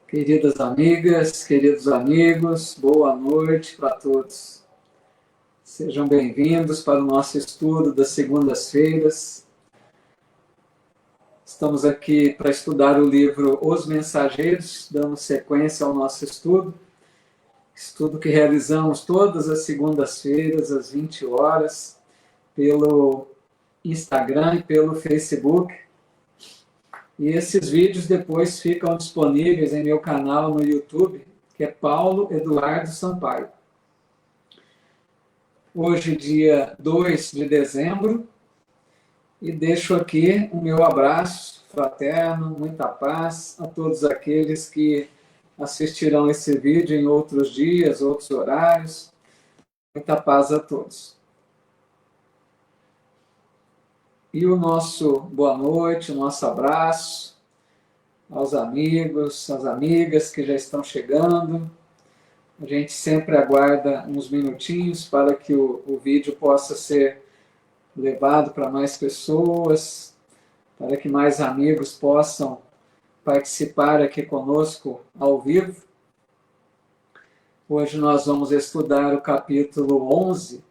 Queridas amigas, queridos amigos, boa noite para todos. Sejam bem-vindos para o nosso estudo das segundas-feiras. Estamos aqui para estudar o livro Os Mensageiros, dando sequência ao nosso estudo que realizamos todas as segundas-feiras, às 20 horas, pelo Instagram e pelo Facebook. E esses vídeos depois ficam disponíveis em meu canal no YouTube, que é Paulo Eduardo Sampaio. Hoje, dia 2 de dezembro, e deixo aqui o meu abraço fraterno, muita paz a todos aqueles que assistirão esse vídeo em outros dias, outros horários. Muita paz a todos. E o nosso boa noite, o nosso abraço aos amigos, às amigas que já estão chegando. A gente sempre aguarda uns minutinhos para que o vídeo possa ser levado para mais pessoas, para que mais amigos possam participar aqui conosco ao vivo. Hoje nós vamos estudar o capítulo 11,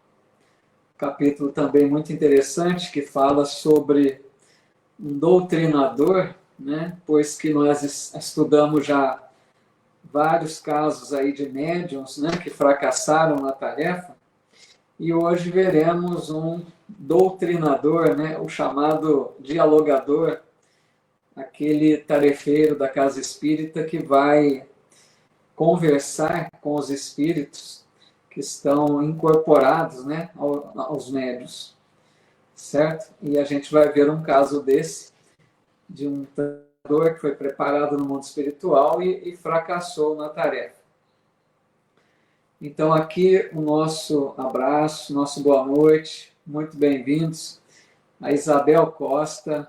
capítulo também muito interessante, que fala sobre um doutrinador, né? Pois que nós estudamos já vários casos aí de médiuns, né, que fracassaram na tarefa, e hoje veremos um doutrinador, né, o chamado dialogador, aquele tarefeiro da casa espírita que vai conversar com os espíritos que estão incorporados, né, aos médiuns, certo? E a gente vai ver um caso desse, de um treinador que foi preparado no mundo espiritual e fracassou na tarefa. Então aqui o nosso abraço, nosso boa noite, muito bem-vindos a Isabel Costa,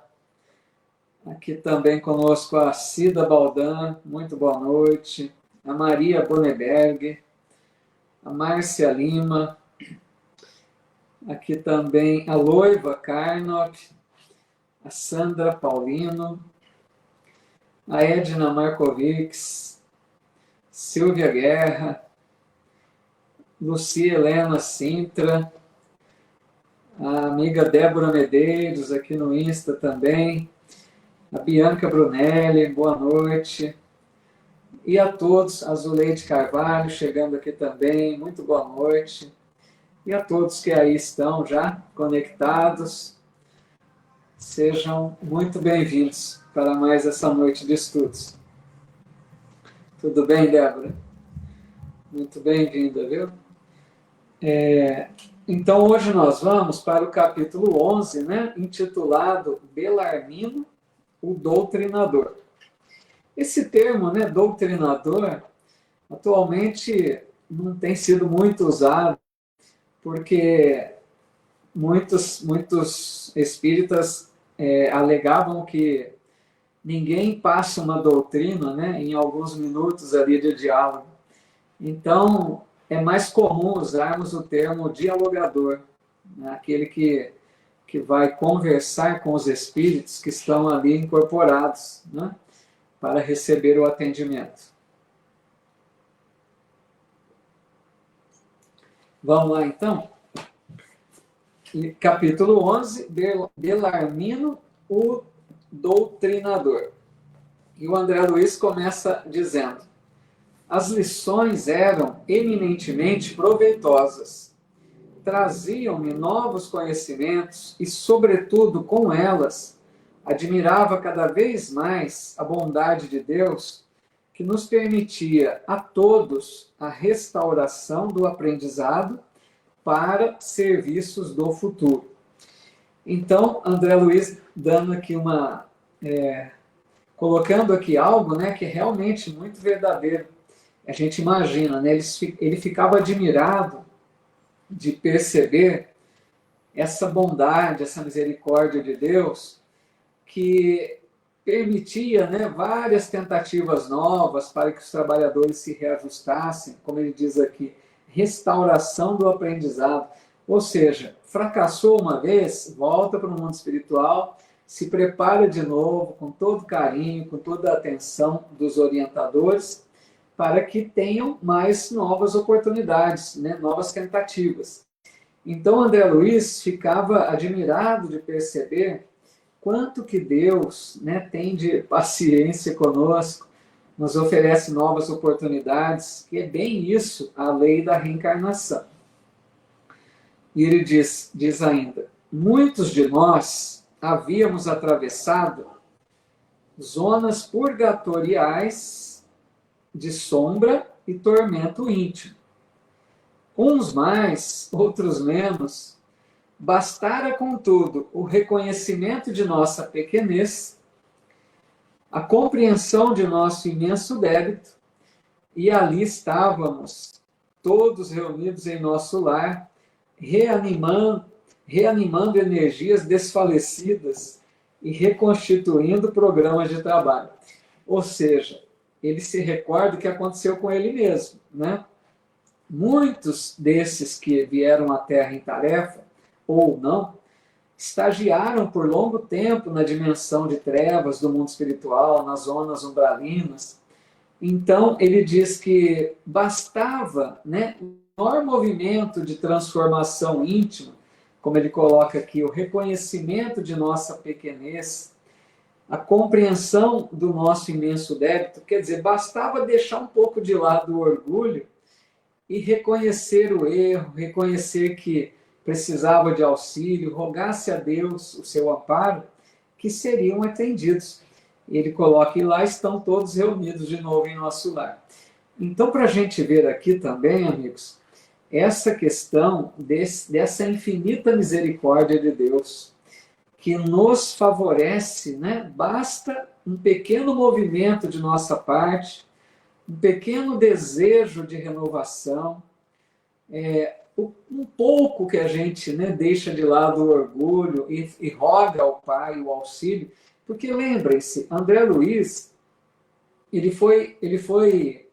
aqui também conosco a Cida Baldan, muito boa noite, a Maria Boneberg, a Márcia Lima, aqui também a Loiva Carnot, a Sandra Paulino, a Edna Markovics, Silvia Guerra, Lucia Helena Sintra, a amiga Débora Medeiros, aqui no Insta também, a Bianca Brunelli, boa noite. E a todos, a Zuleide Carvalho, chegando aqui também, muito boa noite. E a todos que aí estão já conectados, sejam muito bem-vindos para mais essa noite de estudos. Tudo bem, Débora? Muito bem-vinda, viu? Então, hoje nós vamos para o capítulo 11, né, intitulado Belarmino, o Doutrinador. Esse termo, né, doutrinador, atualmente não tem sido muito usado, porque muitos espíritas alegavam que ninguém passa uma doutrina, né, em alguns minutos ali de diálogo. Então, é mais comum usarmos o termo dialogador, né, aquele que vai conversar com os espíritos que estão ali incorporados, né, para receber o atendimento. Vamos lá, então? Capítulo 11, Belarmino, o Doutrinador. E o André Luiz começa dizendo: as lições eram eminentemente proveitosas. Traziam-me novos conhecimentos e, sobretudo, com elas, admirava cada vez mais a bondade de Deus, que nos permitia a todos a restauração do aprendizado para serviços do futuro. Então, André Luiz dando aqui colocando aqui algo, né, que é realmente muito verdadeiro. A gente imagina, né, ele ficava admirado de perceber essa bondade, essa misericórdia de Deus, que permitia, né, várias tentativas novas para que os trabalhadores se reajustassem, como ele diz aqui, restauração do aprendizado. Ou seja, fracassou uma vez, volta para o mundo espiritual, se prepara de novo, com todo carinho, com toda a atenção dos orientadores, para que tenham mais novas oportunidades, né, novas tentativas. Então, André Luiz ficava admirado de perceber quanto que Deus, né, tem de paciência conosco, nos oferece novas oportunidades, que é bem isso, a lei da reencarnação. E ele diz ainda, muitos de nós havíamos atravessado zonas purgatoriais de sombra e tormento íntimo. Uns mais, outros menos. Bastara, contudo, o reconhecimento de nossa pequenez, a compreensão de nosso imenso débito, e ali estávamos, todos reunidos em nosso lar, reanimando energias desfalecidas e reconstituindo programas de trabalho. Ou seja, ele se recorda o que aconteceu com ele mesmo, né? Muitos desses que vieram à Terra em tarefa, ou não, estagiaram por longo tempo na dimensão de trevas do mundo espiritual, nas zonas umbralinas. Então, ele diz que bastava, né, o maior movimento de transformação íntima, como ele coloca aqui, o reconhecimento de nossa pequenez, a compreensão do nosso imenso débito, quer dizer, bastava deixar um pouco de lado o orgulho e reconhecer o erro, reconhecer que precisava de auxílio, rogasse a Deus o seu amparo, que seriam atendidos. Ele coloca, e lá estão todos reunidos de novo em nosso lar. Então, para a gente ver aqui também, amigos, essa questão dessa infinita misericórdia de Deus, que nos favorece, né? Basta um pequeno movimento de nossa parte, um pequeno desejo de renovação, um pouco que a gente, né, deixa de lado o orgulho e roga ao Pai o auxílio, porque lembrem-se, André Luiz, ele foi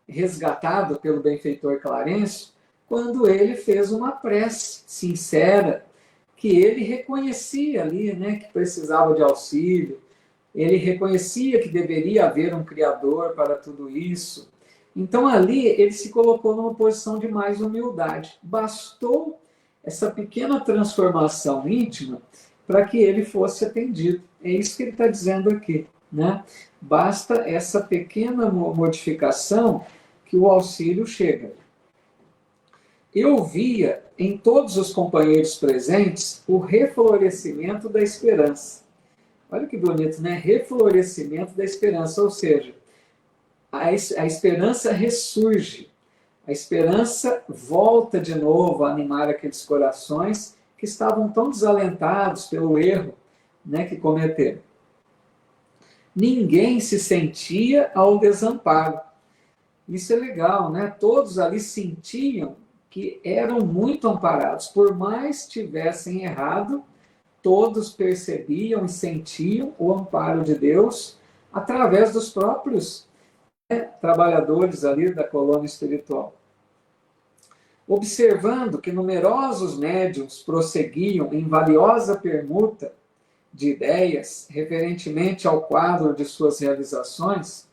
resgatado pelo benfeitor Clarencio quando ele fez uma prece sincera, que ele reconhecia ali, né, que precisava de auxílio, ele reconhecia que deveria haver um Criador para tudo isso. Então ali ele se colocou numa posição de mais humildade. Bastou essa pequena transformação íntima para que ele fosse atendido. É isso que ele está dizendo aqui, né? Basta essa pequena modificação que o auxílio chega. Eu via em todos os companheiros presentes o reflorescimento da esperança. Olha que bonito, né? Reflorescimento da esperança, ou seja, a esperança ressurge, a esperança volta de novo a animar aqueles corações que estavam tão desalentados pelo erro, né, que cometeram. Ninguém se sentia ao desamparo. Isso é legal, né? Todos ali sentiam que eram muito amparados. Por mais tivessem errado, todos percebiam e sentiam o amparo de Deus através dos próprios, né, trabalhadores ali da colônia espiritual. Observando que numerosos médiuns prosseguiam em valiosa permuta de ideias referentemente ao quadro de suas realizações,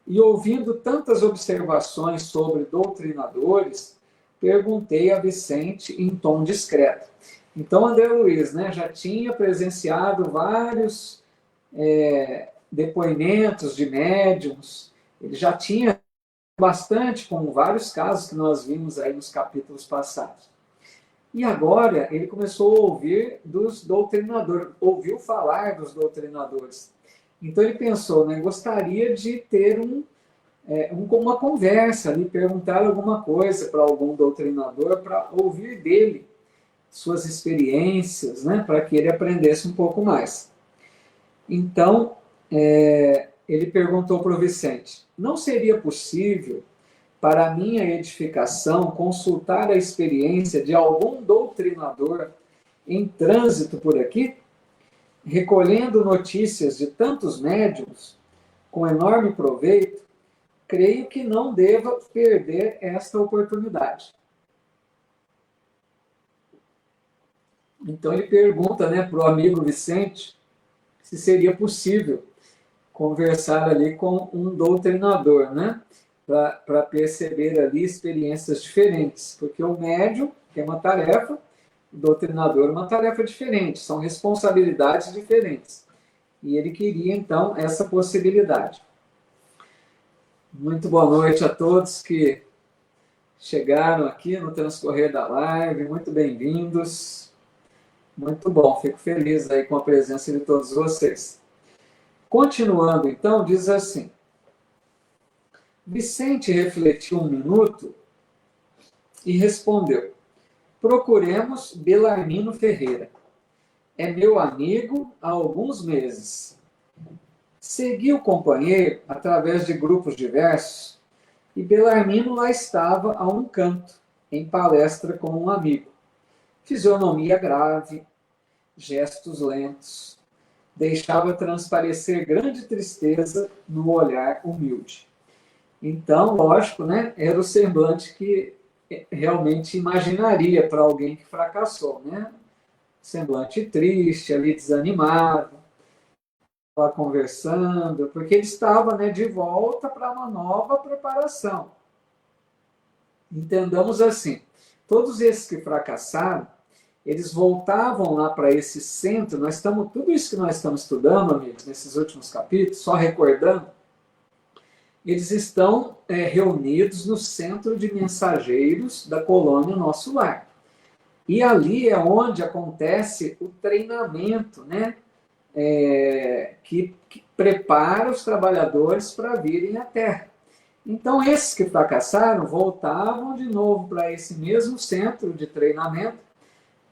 e ouvindo tantas observações sobre doutrinadores, perguntei a Vicente em tom discreto. Então, André Luiz, né, já tinha presenciado vários depoimentos de médiuns, ele já tinha bastante, com vários casos que nós vimos aí nos capítulos passados. E agora ele começou a ouvir dos doutrinadores, ouviu falar dos doutrinadores. Então ele pensou, né, gostaria de ter uma conversa ali, perguntar alguma coisa para algum doutrinador, para ouvir dele suas experiências, né, para que ele aprendesse um pouco mais. Então, ele perguntou para o Vicente, não seria possível, para a minha edificação, consultar a experiência de algum doutrinador em trânsito por aqui, recolhendo notícias de tantos médiuns, com enorme proveito, creio que não deva perder esta oportunidade. Então ele pergunta, né, para o amigo Vicente se seria possível conversar ali com um doutrinador, né? Para perceber ali experiências diferentes, porque o médium tem uma tarefa, o doutrinador uma tarefa diferente, são responsabilidades diferentes. E ele queria, então, essa possibilidade. Muito boa noite a todos que chegaram aqui no transcorrer da live, muito bem-vindos. Muito bom, fico feliz aí com a presença de todos vocês. Continuando, então, diz assim: Vicente refletiu um minuto e respondeu: procuremos Belarmino Ferreira. É meu amigo há alguns meses. Segui o companheiro através de grupos diversos e Belarmino lá estava a um canto, em palestra com um amigo. Fisionomia grave, gestos lentos, deixava transparecer grande tristeza no olhar humilde. Então, lógico, né, era o semblante que realmente imaginaria para alguém que fracassou, né? Semblante triste, ali desanimado, lá conversando, porque ele estava, né, de volta para uma nova preparação. Entendamos assim, todos esses que fracassaram, eles voltavam lá para esse centro, tudo isso que nós estamos estudando, amigos, nesses últimos capítulos, só recordando, eles estão reunidos no centro de mensageiros da colônia Nosso Lar. E ali é onde acontece o treinamento, né? Que prepara os trabalhadores para virem à Terra. Então, esses que fracassaram voltavam de novo para esse mesmo centro de treinamento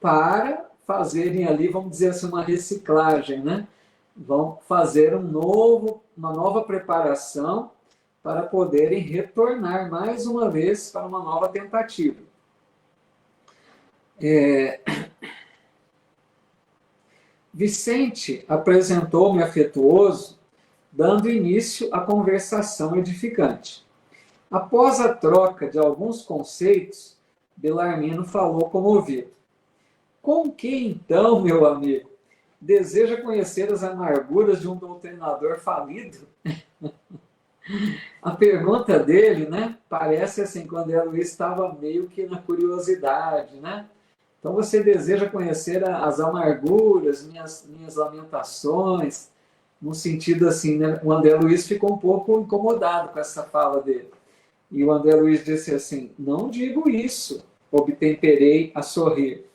para fazerem ali, vamos dizer assim, uma reciclagem, né? Vão fazer uma nova preparação para poderem retornar mais uma vez para uma nova tentativa. Vicente apresentou-me afetuoso, dando início à conversação edificante. Após a troca de alguns conceitos, Belarmino falou comovido. Com que então, meu amigo, deseja conhecer as amarguras de um doutrinador falido? A pergunta dele, né, parece assim, quando André Luiz estava meio que na curiosidade, né? Então você deseja conhecer as amarguras, minhas lamentações, no sentido assim, né? O André Luiz ficou um pouco incomodado com essa fala dele. E o André Luiz disse assim: não digo isso, obtemperei a sorrir.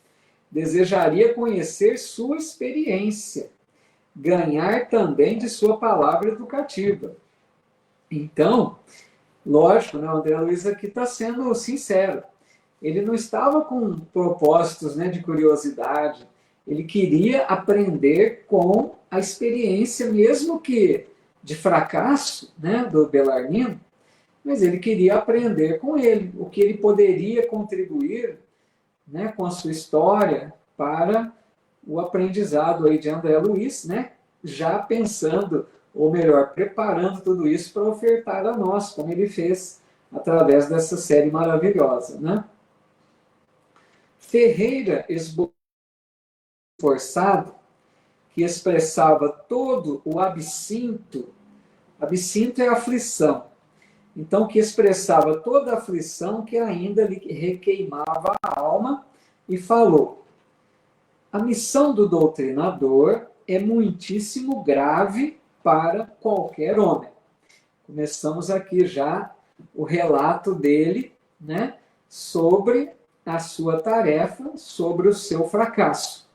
Desejaria conhecer sua experiência, ganhar também de sua palavra educativa. Então, lógico, né, o André Luiz aqui está sendo sincero. Ele não estava com propósitos, né, de curiosidade. Ele queria aprender com a experiência, mesmo que de fracasso, né, do Belarmino, mas ele queria aprender com ele, o que ele poderia contribuir, né, com a sua história para o aprendizado aí de André Luiz, né, já pensando, ou melhor, preparando tudo isso para ofertar a nós, como ele fez através dessa série maravilhosa, né? Ferreira esforçado, que expressava todo o absinto é aflição, então que expressava toda a aflição que ainda lhe requeimava a alma, e falou: a missão do doutrinador é muitíssimo grave para qualquer homem. Começamos aqui já o relato dele, né, sobre a sua tarefa, sobre o seu fracasso.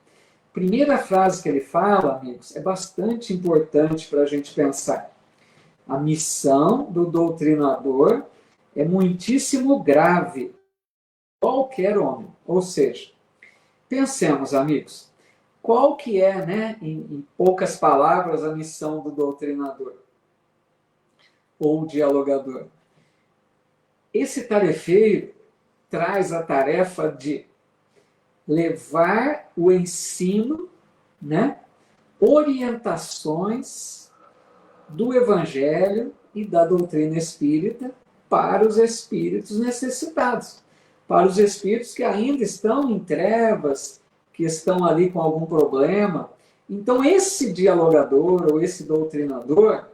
Primeira frase que ele fala, amigos, é bastante importante para a gente pensar. A missão do doutrinador é muitíssimo grave para qualquer homem. Ou seja, pensemos, amigos, qual que é, né, em poucas palavras, a missão do doutrinador ou dialogador? Esse tarefeiro traz a tarefa de levar o ensino, né, orientações do Evangelho e da doutrina espírita para os espíritos necessitados, para os espíritos que ainda estão em trevas, que estão ali com algum problema. Então, esse dialogador ou esse doutrinador,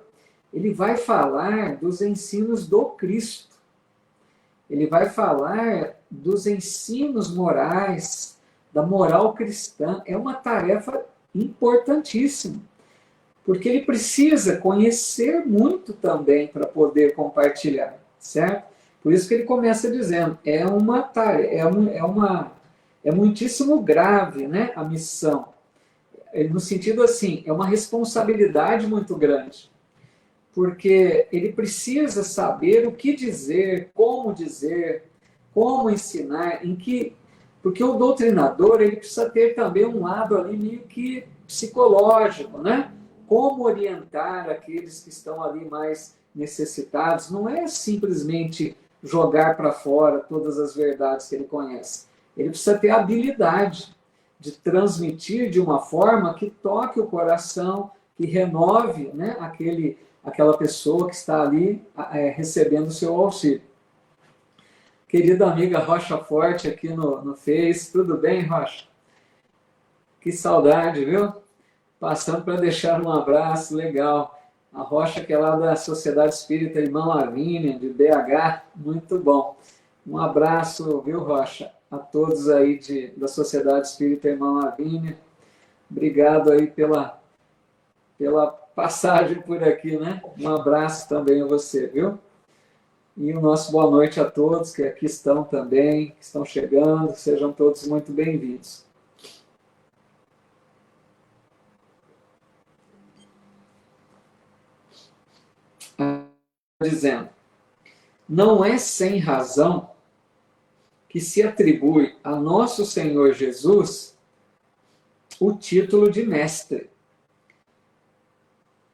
ele vai falar dos ensinos do Cristo. Ele vai falar dos ensinos morais, da moral cristã. É uma tarefa importantíssima, porque ele precisa conhecer muito também para poder compartilhar, certo? Por isso que ele começa dizendo, é uma tarefa, é muitíssimo grave, né, a missão. No sentido assim, é uma responsabilidade muito grande, porque ele precisa saber o que dizer, como ensinar, porque o doutrinador ele precisa ter também um lado ali meio que psicológico, né? Como orientar aqueles que estão ali mais necessitados. Não é simplesmente jogar para fora todas as verdades que ele conhece. Ele precisa ter habilidade de transmitir de uma forma que toque o coração, que renove, né, aquela pessoa que está ali recebendo o seu auxílio. Querida amiga Rocha Forte aqui no Face, tudo bem, Rocha? Que saudade, viu? Passando para deixar um abraço legal. A Rocha, que é lá da Sociedade Espírita Irmã Lavínia, de BH, muito bom. Um abraço, viu, Rocha, a todos aí da Sociedade Espírita Irmã Lavínia. Obrigado aí pela passagem por aqui, né? Um abraço também a você, viu? E o nosso boa noite a todos que aqui estão também, que estão chegando. Sejam todos muito bem-vindos. Dizendo, não é sem razão que se atribui a nosso Senhor Jesus o título de mestre.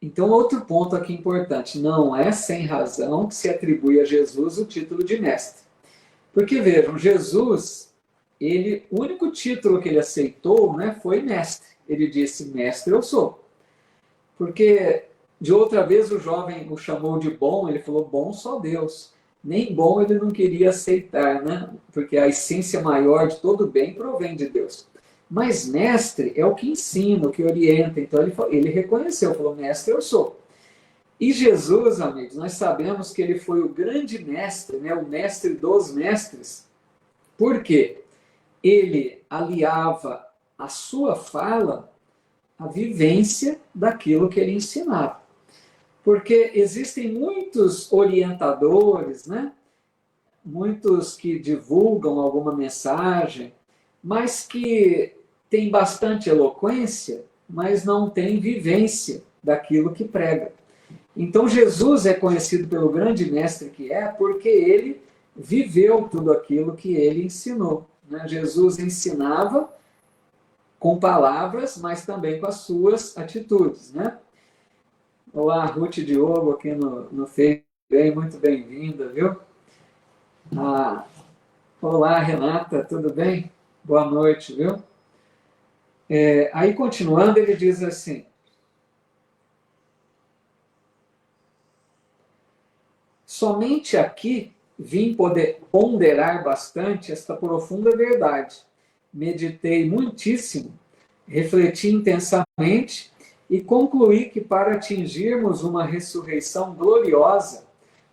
Então, outro ponto aqui importante, não é sem razão que se atribui a Jesus o título de mestre. Porque, vejam, Jesus, o único título que ele aceitou, né, foi mestre. Ele disse, mestre eu sou. Porque, de outra vez, o jovem o chamou de bom, ele falou, bom só Deus. Nem bom ele não queria aceitar, né? Porque a essência maior de todo bem provém de Deus. Mas mestre é o que ensina, o que orienta. Então ele reconheceu, falou, mestre eu sou. E Jesus, amigos, nós sabemos que ele foi o grande mestre, né? O mestre dos mestres. Por quê? Ele aliava a sua fala à vivência daquilo que ele ensinava. Porque existem muitos orientadores, né? Muitos que divulgam alguma mensagem, mas que têm bastante eloquência, mas não têm vivência daquilo que prega. Então Jesus é conhecido pelo grande mestre que é, porque ele viveu tudo aquilo que ele ensinou, né? Jesus ensinava com palavras, mas também com as suas atitudes, né? Olá, Ruth Diogo aqui no Facebook, muito bem-vinda, viu? Olá, Renata, tudo bem? Boa noite, viu? Aí, continuando, ele diz assim, somente aqui vim poder ponderar bastante esta profunda verdade. Meditei muitíssimo, refleti intensamente e concluí que para atingirmos uma ressurreição gloriosa,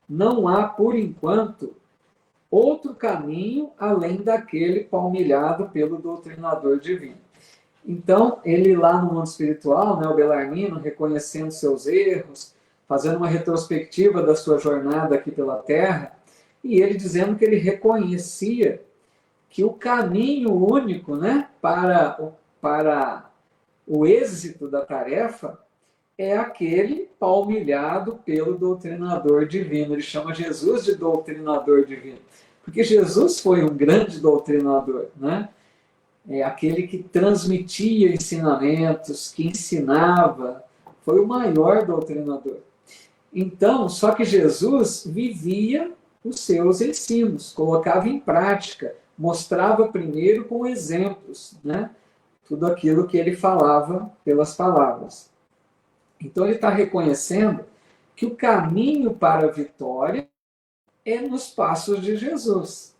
não há, por enquanto, outro caminho além daquele palmilhado pelo doutrinador divino. Então, ele lá no mundo espiritual, né, o Bellarmino, reconhecendo seus erros, fazendo uma retrospectiva da sua jornada aqui pela Terra, e ele dizendo que ele reconhecia que o caminho único, né, para o êxito da tarefa é aquele palmilhado pelo doutrinador divino. Ele chama Jesus de doutrinador divino, porque Jesus foi um grande doutrinador, né? É aquele que transmitia ensinamentos, que ensinava, foi o maior doutrinador. Então, só que Jesus vivia os seus ensinos, colocava em prática, mostrava primeiro com exemplos, né? Tudo aquilo que ele falava pelas palavras. Então ele está reconhecendo que o caminho para a vitória é nos passos de Jesus.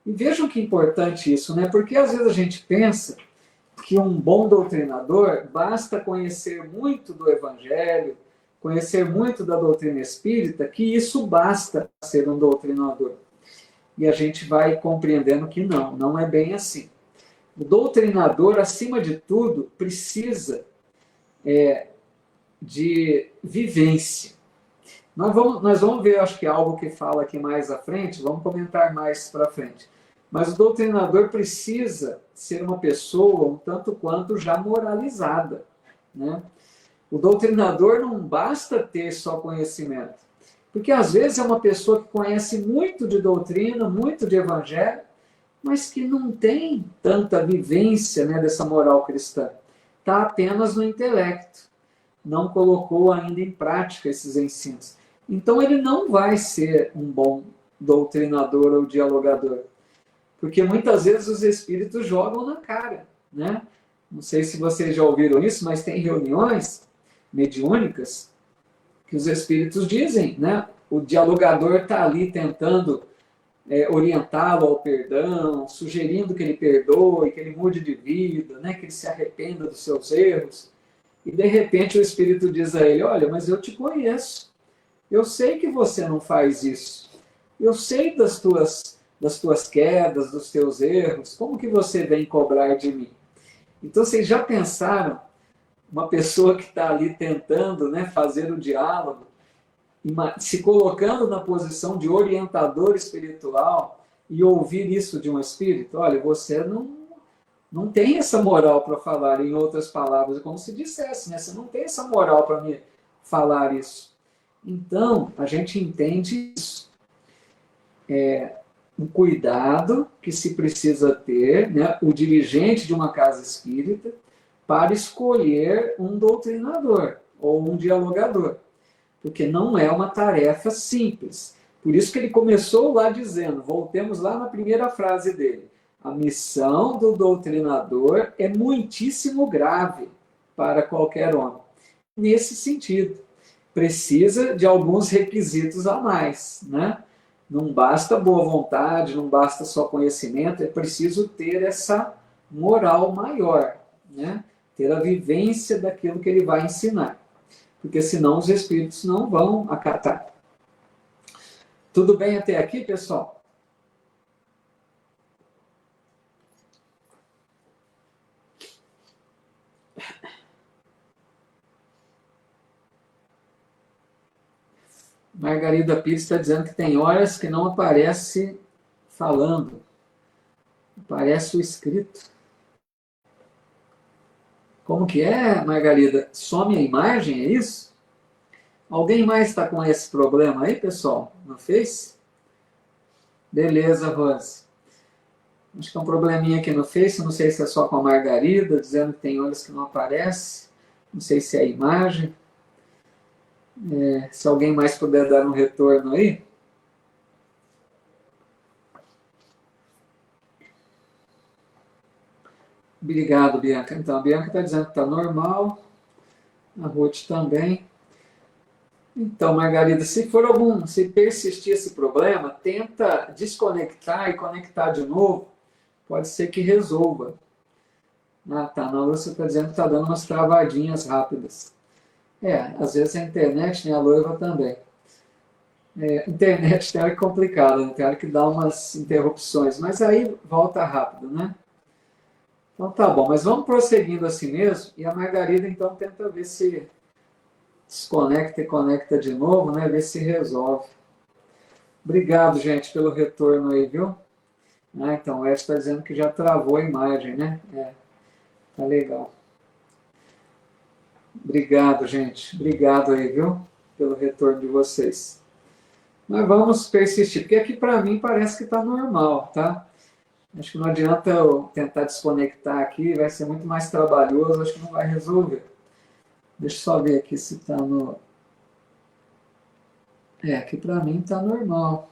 E vejam que importante isso, né? Porque às vezes a gente pensa que um bom doutrinador basta conhecer muito do Evangelho, conhecer muito da doutrina espírita, que isso basta ser um doutrinador. E a gente vai compreendendo que não é bem assim. O doutrinador, acima de tudo, precisa de vivência. Nós vamos ver, acho que algo que fala aqui mais à frente, vamos comentar mais para frente. Mas o doutrinador precisa ser uma pessoa um tanto quanto já moralizada, né? O doutrinador não basta ter só conhecimento, porque às vezes é uma pessoa que conhece muito de doutrina, muito de evangelho, mas que não tem tanta vivência, né, dessa moral cristã. Está apenas no intelecto, não colocou ainda em prática esses ensinos. Então ele não vai ser um bom doutrinador ou dialogador, porque muitas vezes os espíritos jogam na cara, né? Não sei se vocês já ouviram isso, mas tem reuniões mediúnicas que os espíritos dizem, né? O dialogador está ali tentando orientá-lo ao perdão, sugerindo que ele perdoe, que ele mude de vida, né? Que ele se arrependa dos seus erros. E de repente o espírito diz a ele: olha, mas eu te conheço, eu sei que você não faz isso, eu sei das tuas quedas, dos teus erros, como que você vem cobrar de mim? Então vocês já pensaram uma pessoa que está ali tentando, né, fazer o diálogo, se colocando na posição de orientador espiritual e ouvir isso de um espírito? Olha, você não tem essa moral para falar, em outras palavras, como se dissesse, né? Você não tem essa moral para me falar isso. Então, a gente entende isso. Um cuidado que se precisa ter, né, o dirigente de uma casa espírita, para escolher um doutrinador ou um dialogador, porque não é uma tarefa simples. Por isso que ele começou lá dizendo, voltemos lá na primeira frase dele, a missão do doutrinador é muitíssimo grave para qualquer homem. Nesse sentido, precisa de alguns requisitos a mais, né? Não basta boa vontade, não basta só conhecimento, é preciso ter essa moral maior, né? Ter a vivência daquilo que ele vai ensinar, porque senão os espíritos não vão acatar. Tudo bem até aqui, pessoal? Margarida Pires está dizendo que tem horas que não aparece falando, aparece o escrito. Como que é, Margarida? Some a imagem, é isso? Alguém mais está com esse problema aí, pessoal? No Face? Beleza, Rose. Acho que é um probleminha aqui no Face, não sei se é só com a Margarida, dizendo que tem horas que não aparece, não sei se é a imagem. Se alguém mais puder dar um retorno aí. Obrigado, Bianca. Então, a Bianca está dizendo que está normal, a Ruth também. Então, Margarida, se persistir esse problema, tenta desconectar e conectar de novo, pode ser que resolva. Ah, tá, na Lúcia está dizendo que está dando umas travadinhas rápidas. Às vezes a internet, né, a Loiva também. Internet tem hora que é complicada, né? Tem hora que dá umas interrupções, mas aí volta rápido, né? Então tá bom, mas vamos prosseguindo assim mesmo, e a Margarida então tenta ver se desconecta e conecta de novo, né? Ver se resolve. Obrigado, gente, pelo retorno aí, viu? Então, o Edson está dizendo que já travou a imagem, né? Tá legal. Obrigado, gente. Obrigado aí, viu? Pelo retorno de vocês. Mas vamos persistir, porque aqui para mim parece que está normal, tá? Acho que não adianta eu tentar desconectar aqui, vai ser muito mais trabalhoso, acho que não vai resolver. Deixa eu só ver aqui se está no... aqui para mim está normal.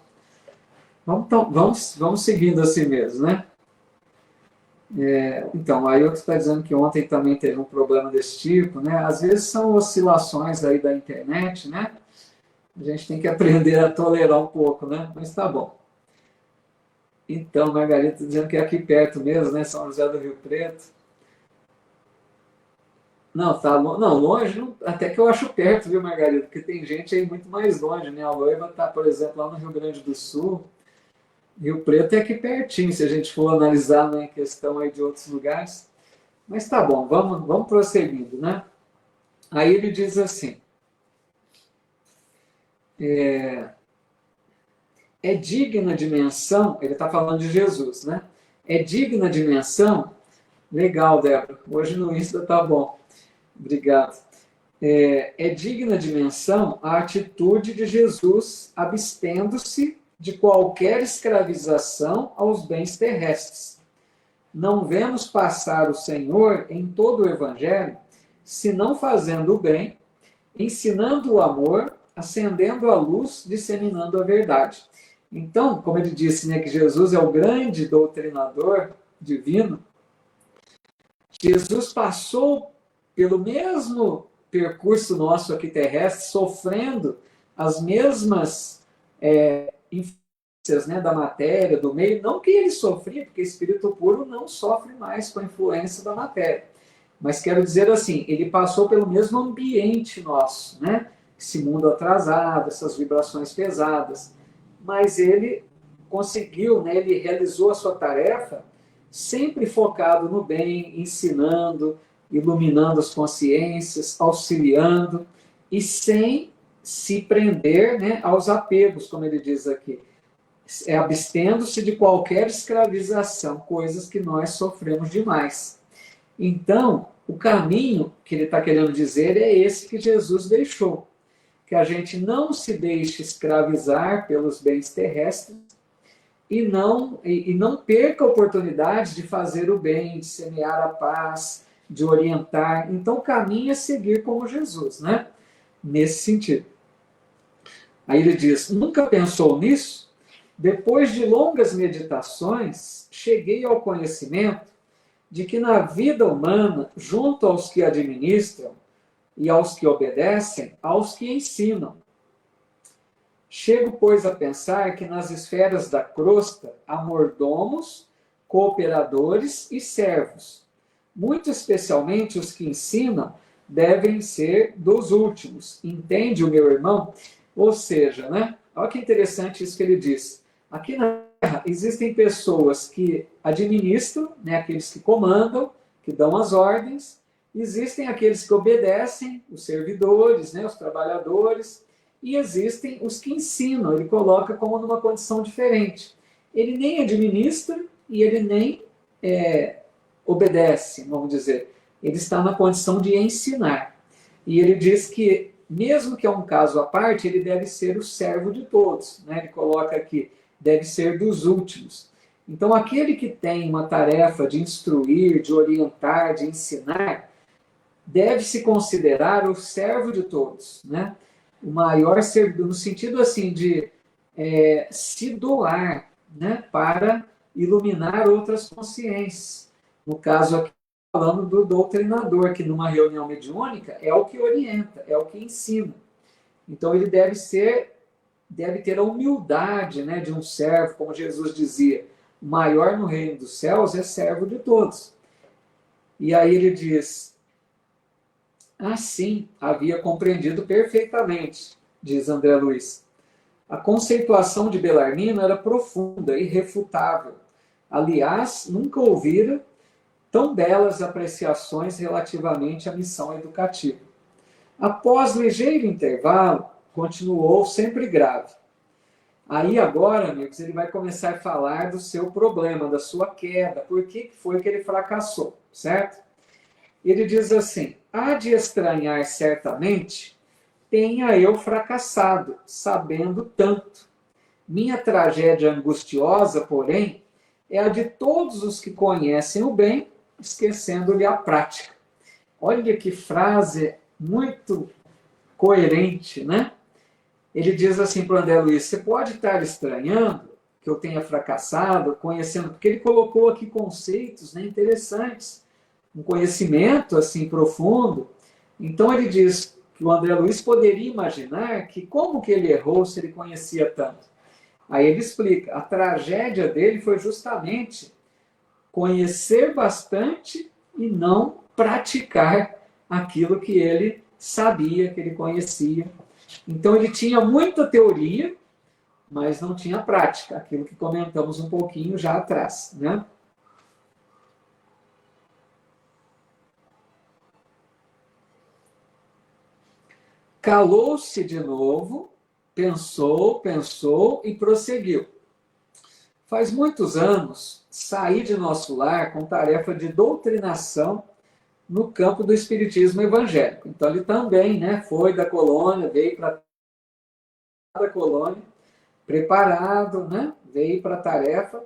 Vamos seguindo assim mesmo, né? Então, aí eu está dizendo que ontem também teve um problema desse tipo, né? Às vezes são oscilações aí da internet, né? A gente tem que aprender a tolerar um pouco, né? Mas tá bom. Então, Margarida está dizendo que é aqui perto mesmo, né? São José do Rio Preto. Não, tá não, longe, até que eu acho perto, viu, Margarida? Porque tem gente aí muito mais longe, né? A Loiva está, por exemplo, lá no Rio Grande do Sul. Rio Preto é aqui pertinho, se a gente for analisar, né, a questão aí de outros lugares. Mas tá bom, vamos prosseguindo, né? Aí ele diz assim: é digna de menção, ele está falando de Jesus, né? É digna de menção, legal, Débora, hoje no Insta tá bom, obrigado. É digna de menção a atitude de Jesus abstendo-se de qualquer escravização aos bens terrestres. Não vemos passar o Senhor em todo o Evangelho, senão fazendo o bem, ensinando o amor, acendendo a luz, disseminando a verdade. Então, como ele disse, né, que Jesus é o grande doutrinador divino, Jesus passou pelo mesmo percurso nosso aqui terrestre, sofrendo as mesmas influências, né, da matéria, do meio. Não que ele sofria, porque espírito puro não sofre mais com a influência da matéria. Mas quero dizer assim, ele passou pelo mesmo ambiente nosso, né? Esse mundo atrasado, essas vibrações pesadas. Mas ele conseguiu, né? Ele realizou a sua tarefa sempre focado no bem, ensinando, iluminando as consciências, auxiliando e sem se prender, né, aos apegos, como ele diz aqui. Abstendo-se de qualquer escravização, coisas que nós sofremos demais. Então, o caminho que ele está querendo dizer é esse que Jesus deixou, que a gente não se deixe escravizar pelos bens terrestres e não perca a oportunidade de fazer o bem, de semear a paz, de orientar. Então, o caminho é seguir como Jesus, né? Nesse sentido. Aí ele diz: nunca pensou nisso? Depois de longas meditações, cheguei ao conhecimento de que na vida humana, junto aos que administram e aos que obedecem, aos que ensinam. Chego, pois, a pensar que nas esferas da crosta há mordomos, cooperadores e servos. Muito especialmente os que ensinam devem ser dos últimos. Entende o meu irmão? Ou seja, né? Olha que interessante isso que ele diz. Aqui na Terra existem pessoas que administram, né, aqueles que comandam, que dão as ordens. Existem aqueles que obedecem, os servidores, né, os trabalhadores. E existem os que ensinam, ele coloca como numa condição diferente. Ele nem administra e ele nem obedece, vamos dizer. Ele está na condição de ensinar. E ele diz que, mesmo que é um caso à parte, ele deve ser o servo de todos. Né? Ele coloca aqui, deve ser dos últimos. Então, aquele que tem uma tarefa de instruir, de orientar, de ensinar, deve se considerar o servo de todos, né? O maior servidor, no sentido assim de se doar, né, para iluminar outras consciências. No caso aqui, falando do doutrinador, que numa reunião mediúnica é o que orienta, é o que ensina. Então ele deve ter a humildade, né, de um servo, como Jesus dizia, o maior no reino dos céus é servo de todos. E aí ele diz: assim, havia compreendido perfeitamente, diz André Luiz. A conceituação de Bellarmino era profunda, irrefutável. Aliás, nunca ouvira tão belas apreciações relativamente à missão educativa. Após ligeiro intervalo, continuou sempre grave. Aí agora, amigos, ele vai começar a falar do seu problema, da sua queda, por que foi que ele fracassou, certo? Ele diz assim: há de estranhar certamente, tenha eu fracassado, sabendo tanto. Minha tragédia angustiosa, porém, é a de todos os que conhecem o bem, esquecendo-lhe a prática. Olha que frase muito coerente, né? Ele diz assim para o André Luiz: você pode estar estranhando que eu tenha fracassado, conhecendo, porque ele colocou aqui conceitos, né, interessantes, um conhecimento assim profundo. Então ele diz que o André Luiz poderia imaginar que como que ele errou se ele conhecia tanto. Aí ele explica, a tragédia dele foi justamente conhecer bastante e não praticar aquilo que ele sabia, que ele conhecia. Então ele tinha muita teoria, mas não tinha prática, aquilo que comentamos um pouquinho já atrás, né? Calou-se de novo, pensou e prosseguiu. Faz muitos anos, saí de nosso lar com tarefa de doutrinação no campo do espiritismo evangélico. Então ele também, né, foi da colônia, veio para a colônia, preparado, né, veio para a tarefa.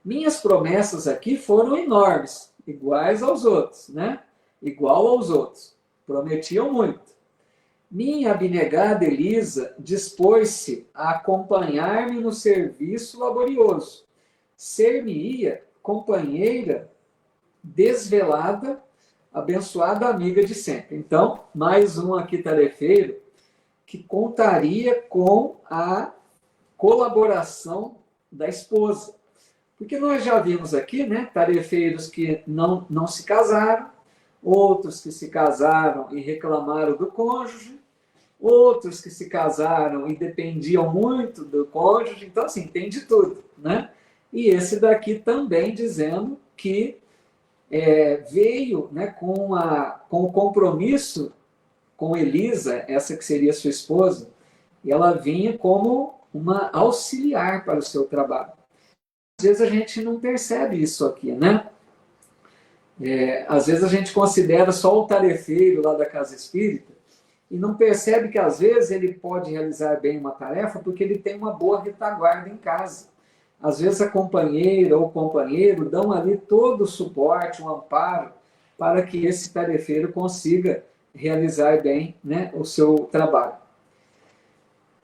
Minhas promessas aqui foram enormes, iguais aos outros, né? Igual aos outros. Prometiam muito. Minha abnegada Elisa dispôs-se a acompanhar-me no serviço laborioso. Ser-me-ia companheira desvelada, abençoada amiga de sempre. Então, mais um aqui tarefeiro que contaria com a colaboração da esposa. Porque nós já vimos aqui, né, tarefeiros que não se casaram, outros que se casaram e reclamaram do cônjuge, outros que se casaram e dependiam muito do cônjuge. Então, assim, tem de tudo, né? E esse daqui também dizendo que veio, né, com o compromisso com Elisa, essa que seria sua esposa, e ela vinha como uma auxiliar para o seu trabalho. Às vezes a gente não percebe isso aqui, né? Às vezes a gente considera só o tarefeiro lá da casa espírita e não percebe que às vezes ele pode realizar bem uma tarefa porque ele tem uma boa retaguarda em casa. Às vezes a companheira ou o companheiro dão ali todo o suporte, um amparo para que esse tarefeiro consiga realizar bem, né, o seu trabalho.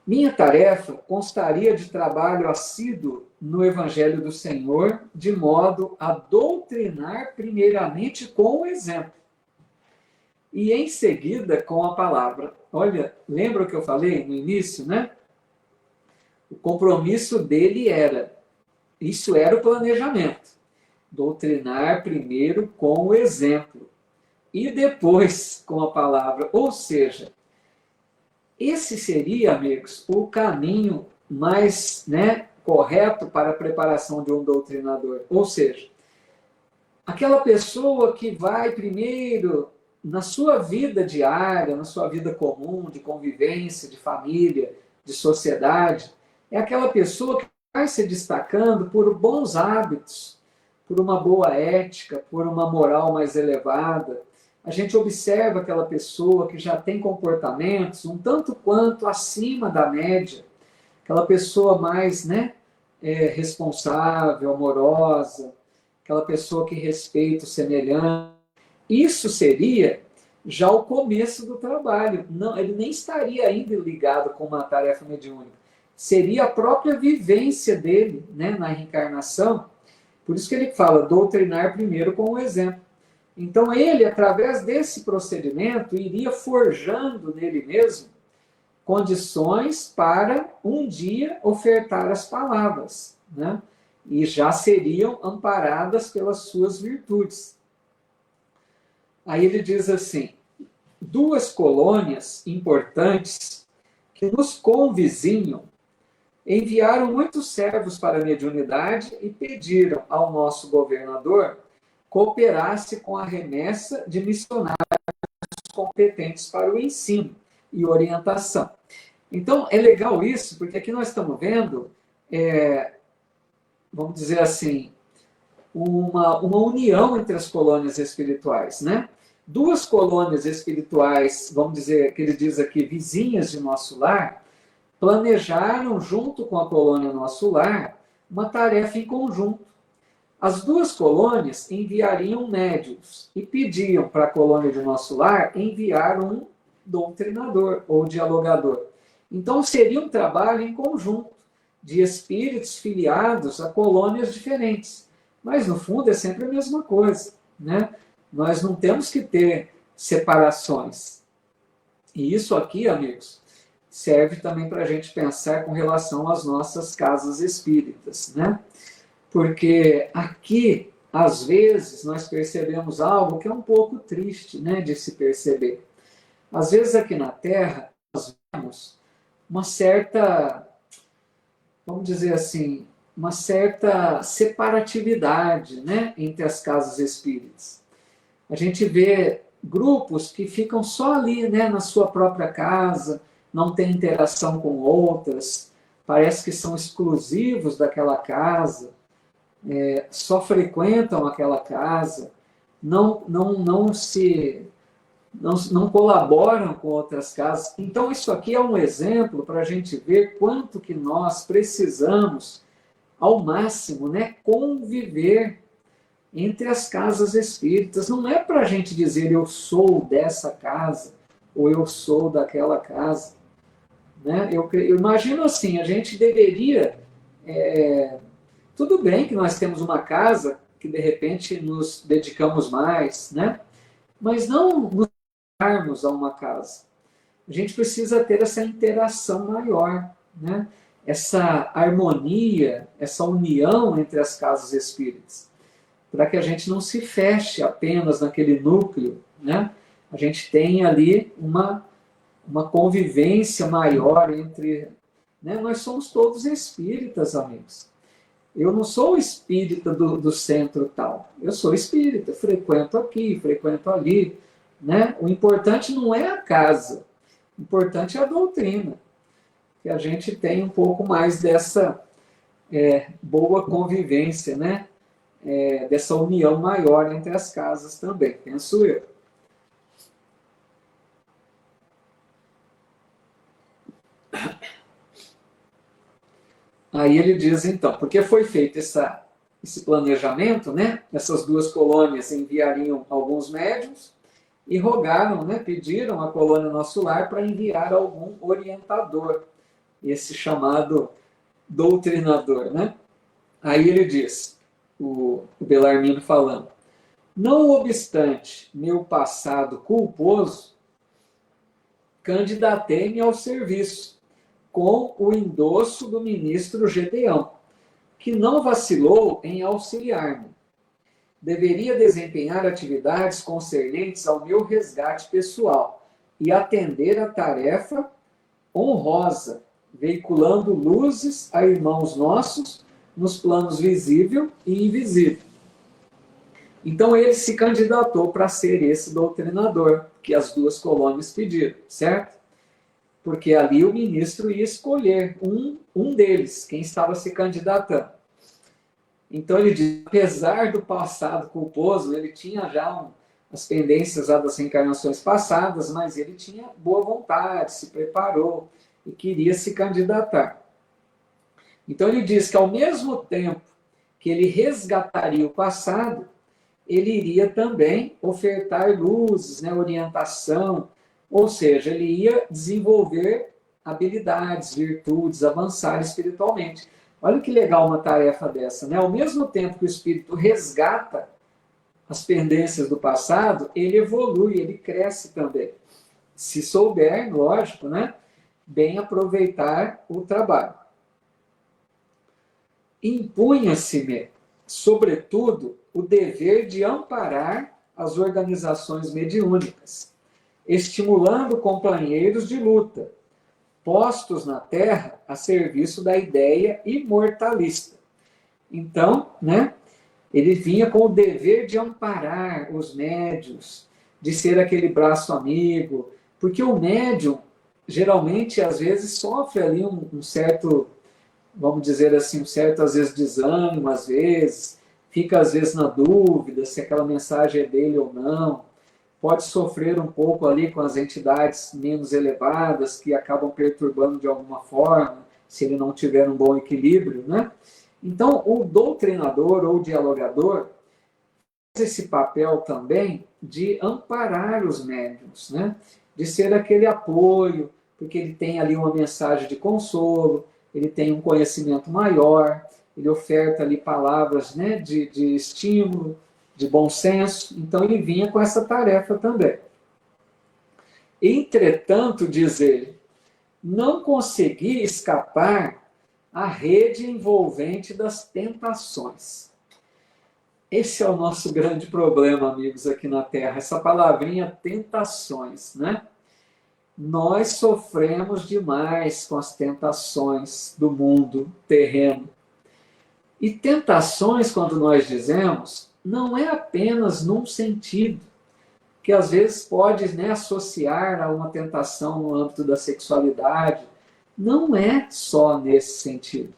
Minha tarefa constaria de trabalho assíduo no Evangelho do Senhor, de modo a doutrinar primeiramente com o exemplo e em seguida com a palavra. Olha, lembra o que eu falei no início, né? O compromisso dele isso era o planejamento, doutrinar primeiro com o exemplo e depois com a palavra. Ou seja, esse seria, amigos, o caminho mais, né, correto para a preparação de um doutrinador. Ou seja, aquela pessoa que vai primeiro na sua vida diária, na sua vida comum, de convivência, de família, de sociedade, é aquela pessoa que vai se destacando por bons hábitos, por uma boa ética, por uma moral mais elevada. A gente observa aquela pessoa que já tem comportamentos um tanto quanto acima da média, aquela pessoa mais, né, responsável, amorosa, aquela pessoa que respeita o semelhante. Isso seria já o começo do trabalho. Não, ele nem estaria ainda ligado com uma tarefa mediúnica. Seria a própria vivência dele, né, na reencarnação. Por isso que ele fala, doutrinar primeiro com o exemplo. Então ele, através desse procedimento, iria forjando nele mesmo condições para um dia ofertar as palavras, né? E já seriam amparadas pelas suas virtudes. Aí ele diz assim, 2 colônias importantes que nos convizinham enviaram muitos servos para a mediunidade e pediram ao nosso governador cooperasse com a remessa de missionários competentes para o ensino e orientação. Então, é legal isso, porque aqui nós estamos vendo, vamos dizer assim, uma união entre as colônias espirituais, né? 2 colônias espirituais, vamos dizer, que ele diz aqui, vizinhas de nosso lar, planejaram, junto com a colônia Nosso Lar, uma tarefa em conjunto. As 2 colônias enviariam médiuns e pediam para a colônia de Nosso Lar enviar um doutrinador ou dialogador. Então, seria um trabalho em conjunto de espíritos filiados a colônias diferentes. Mas, no fundo, é sempre a mesma coisa, né? Nós não temos que ter separações. E isso aqui, amigos, serve também para a gente pensar com relação às nossas casas espíritas, né? Porque aqui às vezes, nós percebemos algo que é um pouco triste, né, de se perceber. Às vezes, aqui na Terra, nós vemos uma certa, vamos dizer assim, uma certa separatividade, né, entre as casas espíritas. A gente vê grupos que ficam só ali, né, na sua própria casa, não tem interação com outras, parece que são exclusivos daquela casa, só frequentam aquela casa, não colaboram com outras casas. Então, isso aqui é um exemplo para a gente ver quanto que nós precisamos, ao máximo, né, conviver entre as casas espíritas. Não é para a gente dizer eu sou dessa casa ou eu sou daquela casa. Né? Eu imagino assim, a gente deveria... tudo bem que nós temos uma casa que de repente nos dedicamos mais, né? Mas não nos darmos a uma casa. A gente precisa ter essa interação maior, né? Essa harmonia, essa união entre as casas espíritas, para que a gente não se feche apenas naquele núcleo, né? A gente tem ali uma convivência maior entre... Né? Nós somos todos espíritas, amigos. Eu não sou espírita do centro tal. Eu sou espírita, frequento aqui, frequento ali. Né? O importante não é a casa, o importante é a doutrina. Que a gente tem um pouco mais dessa boa convivência, né? Dessa união maior entre as casas também, penso eu. Aí ele diz, então, porque foi feito esse planejamento, né? Essas duas colônias enviariam alguns médiuns e rogaram, né? Pediram à colônia Nosso Lar para enviar algum orientador, esse chamado doutrinador, né? Aí ele diz, o Belarmino falando, não obstante meu passado culposo, candidatei-me ao serviço, com o endosso do ministro Gedeão, que não vacilou em auxiliar-me. Deveria desempenhar atividades concernentes ao meu resgate pessoal e atender a tarefa honrosa, veiculando luzes a irmãos nossos nos planos visível e invisível. Então ele se candidatou para ser esse doutrinador que as duas colônias pediram, certo? Porque ali o ministro ia escolher um deles, quem estava se candidatando. Então ele diz, apesar do passado culposo, ele tinha já as pendências das reencarnações passadas, mas ele tinha boa vontade, se preparou e queria se candidatar. Então ele diz que ao mesmo tempo que ele resgataria o passado, ele iria também ofertar luzes, né, orientação, ou seja, ele ia desenvolver habilidades, virtudes, avançar espiritualmente. Olha que legal uma tarefa dessa, né? Ao mesmo tempo que o espírito resgata as pendências do passado, ele evolui, ele cresce também. Se souber, lógico, né? Bem aproveitar o trabalho. Impunha-se-me, sobretudo, o dever de amparar as organizações mediúnicas, estimulando companheiros de luta, postos na Terra a serviço da ideia imortalista. Então, né, ele vinha com o dever de amparar os médiuns, de ser aquele braço amigo, porque o médium, geralmente, às vezes, sofre ali um certo, vamos dizer assim, um certo, às vezes, desânimo, às vezes, fica, às vezes, na dúvida se aquela mensagem é dele ou não, pode sofrer um pouco ali com as entidades menos elevadas, que acabam perturbando de alguma forma, se ele não tiver um bom equilíbrio, né? Então, o doutrinador ou dialogador faz esse papel também de amparar os médiuns, né? De ser aquele apoio, porque ele tem ali uma mensagem de consolo, ele tem um conhecimento maior, ele oferta ali palavras, né, de estímulo, de bom senso, então ele vinha com essa tarefa também. Entretanto, diz ele, não consegui escapar à rede envolvente das tentações. Esse é o nosso grande problema, amigos, aqui na Terra. Essa palavrinha tentações, né? Nós sofremos demais com as tentações do mundo terreno. E tentações, quando nós dizemos, não é apenas num sentido, que às vezes pode, né, associar a uma tentação no âmbito da sexualidade. Não é só nesse sentido.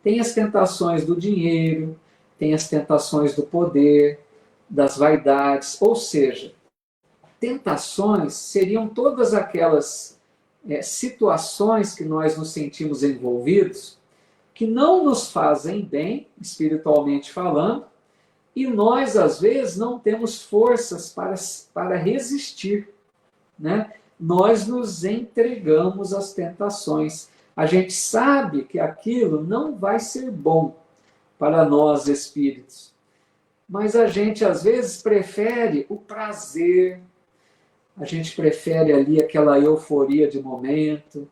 Tem as tentações do dinheiro, tem as tentações do poder, das vaidades, ou seja, tentações seriam todas aquelas situações que nós nos sentimos envolvidos, que não nos fazem bem, espiritualmente falando, e nós, às vezes, não temos forças para resistir, né? Nós nos entregamos às tentações. A gente sabe que aquilo não vai ser bom para nós, espíritos, mas a gente, às vezes, prefere o prazer, a gente prefere ali aquela euforia de momento,